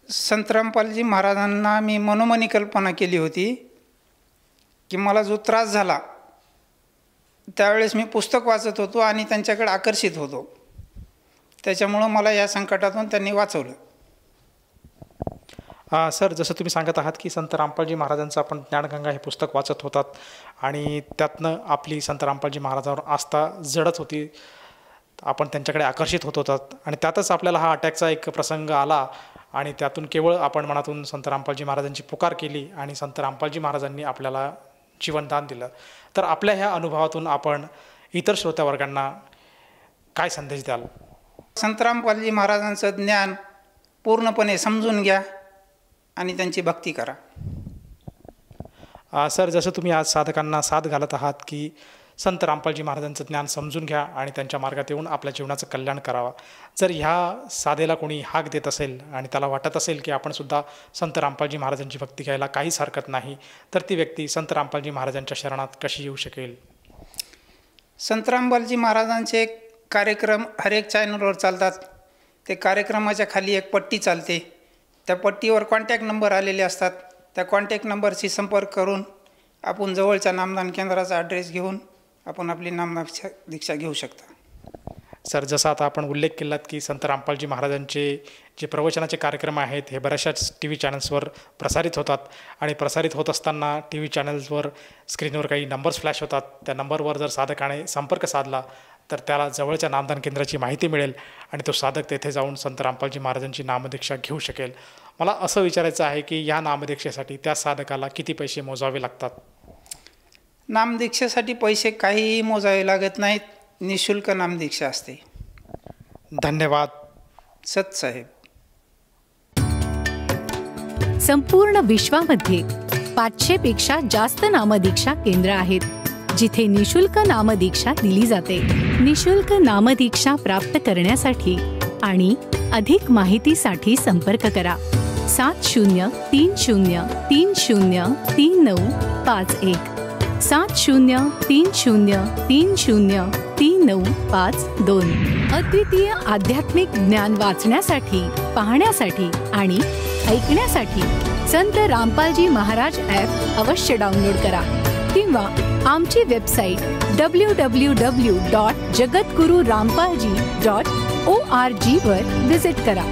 संत रामपालजी महाराजांना मी मनोमनी कल्पना केली होती की मला जो त्रास झाला त्यावेळेस मी पुस्तक वाचत होतो आणि त्यांच्याकडे आकर्षित होतो, त्याच्यामुळं मला या संकटातून त्यांनी वाचवलं. सर, जसं तुम्ही सांगत आहात की संत रामपालजी महाराजांचं आपण ज्ञानगंगा हे पुस्तक वाचत होतात आणि त्यातनं आपली संत रामपालजी महाराजांवर आस्था जडत होती, आपण त्यांच्याकडे आकर्षित होत होतात आणि त्यातच आपल्याला हा अटॅकचा एक प्रसंग आला आणि त्यातून केवळ आपण मनातून संत रामपालजी महाराजांची पुकार केली आणि संत रामपालजी महाराजांनी आपल्याला जीवनदान दिलं. तर आपल्या ह्या अनुभवातून आपण इतर श्रोत्यावर्गांना काय संदेश द्याल? संत रामपालजी महाराजांचं ज्ञान पूर्णपणे समजून घ्या आणि त्यांची भक्ती करा. सर, जसं तुम्ही आज साधकांना साथ घालत आहात की संत रामपालजी महाराजांचं ज्ञान समजून घ्या आणि त्यांच्या मार्गात येऊन आपल्या जीवनाचं कल्याण करावं, जर ह्या साधेला कोणी हाक देत असेल आणि त्याला वाटत असेल की आपणसुद्धा संत रामपालजी महाराजांची भक्ती घ्यायला काहीच हरकत नाही, तर ती व्यक्ती संत रामपालजी महाराजांच्या शरणात कशी येऊ शकेल? संत रामपालजी महाराजांचे कार्यक्रम हर एक चॅनलवर चालतात. ते कार्यक्रमाच्या खाली एक पट्टी चालते, त्या पट्टीवर कॉन्टॅक्ट नंबर आलेले असतात. त्या कॉन्टॅक्ट नंबरशी संपर्क करून आपण जवळच्या नामदान केंद्राचा ॲड्रेस घेऊन आपण आपली नामदान दीक्षा घेऊ शकता. सर, जसं आता आपण उल्लेख केलात की संत रामपालजी महाराजांचे जे प्रवचनाचे कार्यक्रम आहेत हे बऱ्याचशाच टी व्ही चॅनल्सवर प्रसारित होतात आणि प्रसारित होत असताना टी व्ही चॅनल्सवर स्क्रीनवर काही नंबर्स फ्लॅश होतात. त्या नंबरवर जर साधकाने संपर्क साधला तर त्याला जवळच्या नामदान केंद्राची माहिती मिळेल आणि तो साधक तेथे जाऊन संत रामपालजी महाराजांची नामदीक्षा घेऊ शकेल. मला असं विचारायचं आहे की या नामदीक्षेसाठी त्या साधकाला किती पैसे मोजावे लागतात? नामदीक्षेसाठी पैसे काहीही मोजावे लागत नाहीत, निःशुल्क नामदीक्षा असते. धन्यवाद सतसाहेब. संपूर्ण विश्वामध्ये 500पेक्षा जास्त नामदीक्षा केंद्र आहेत जिथे निशुल्क नामदीक्षा दिली जाते. निशुल्क नामदीक्षा प्राप्त करण्यासाठी आणि अधिक माहितीसाठी संपर्क करा 7030303951 7030303952. अद्वितीय आध्यात्मिक ज्ञान वाचण्यासाठी, पाहण्यासाठी आणि ऐकण्यासाठी संत रामपालजी महाराज ॲप अवश्य डाउनलोड करा किंवा आमची वेबसाईट www.jagadgururampalji.org वर व्हिजिट करा.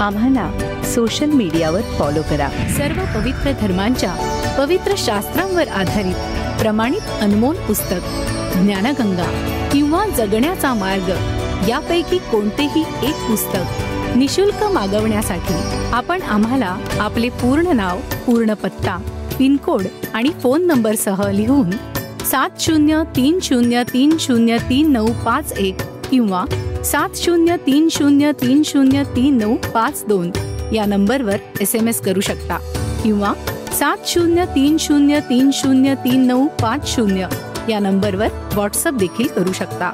आम्हाला सोशल मीडियावर फॉलो करा. सर्व पवित्र धर्मांच्या पवित्र शास्त्रांवर आधारित प्रमाणित अनमोल पुस्तक ज्ञानगंगा किंवा जगण्याचा मार्ग यापैकी कोणतेही एक पुस्तक निशुल्क मागवण्यासाठी आपण आम्हाला आपले पूर्ण नाव, पूर्ण पत्ता, पिनकोड आणि फोन नंबरसह लिहून 7030303951 किंवा 7030303952 या नंबरवर SMS करू शकता किंवा 7030303950 या नंबरवर व्हॉट्सअप देखील करू शकता.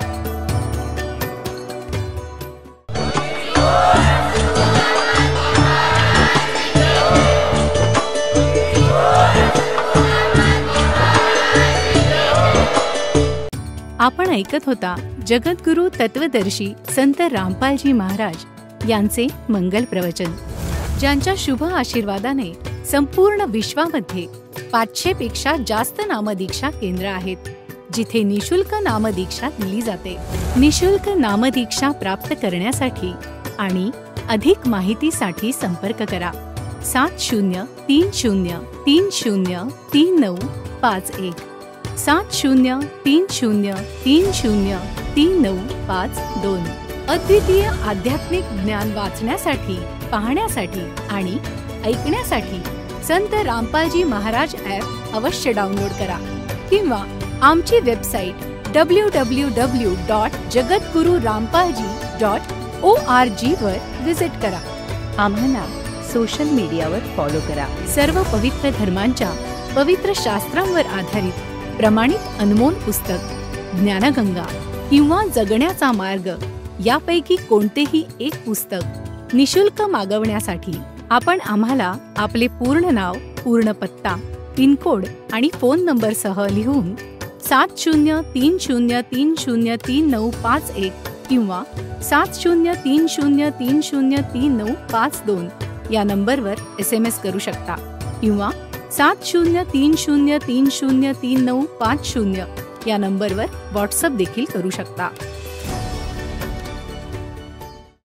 आपण ऐकत होता जगद्गुरु तत्वदर्शी संत रामपालजी महाराज यांचे मंगल प्रवचन, ज्यांच्या शुभ आशीर्वादाने संपूर्ण विश्वामध्ये 500पेक्षा जास्त नामदीक्षा केंद्र आहेत जिथे निशुल्क नामदीक्षा दिली जाते. निशुल्क नामदीक्षा प्राप्त करण्यासाठी आणि अधिक माहितीसाठी संपर्क करा 7030303951 7030303952. अद्वितीय आध्यात्मिक ज्ञान वाचण्यासाठी, पाहण्यासाठी आणि ऐकण्यासाठी संत रामपालजी महाराज ॲप अवश्य डाउनलोड करा किंवा आमची वेबसाईट www.jagadgururampalji.org वर व्हिजिट करा. आम्हाला सोशल मीडियावर फॉलो करा. सर्व पवित्र धर्मांच्या पवित्र शास्त्रांवर आधारित प्रमाणित अनमोल पुस्तक ज्ञानगंगा किंवा जगण्याचा मार्ग यापैकी कोणतेही एक पुस्तक निशुल्क मागवण्यासाठी आपण आम्हाला आपले पूर्ण नाव, पूर्ण पत्ता, पिनकोड आणि फोन नंबरसह लिहून 7030303951 किंवा 7030303952 या नंबरवर SMS करू शकता किंवा 7030303950 या नंबरवर व्हॉट्सअप देखील करू शकता.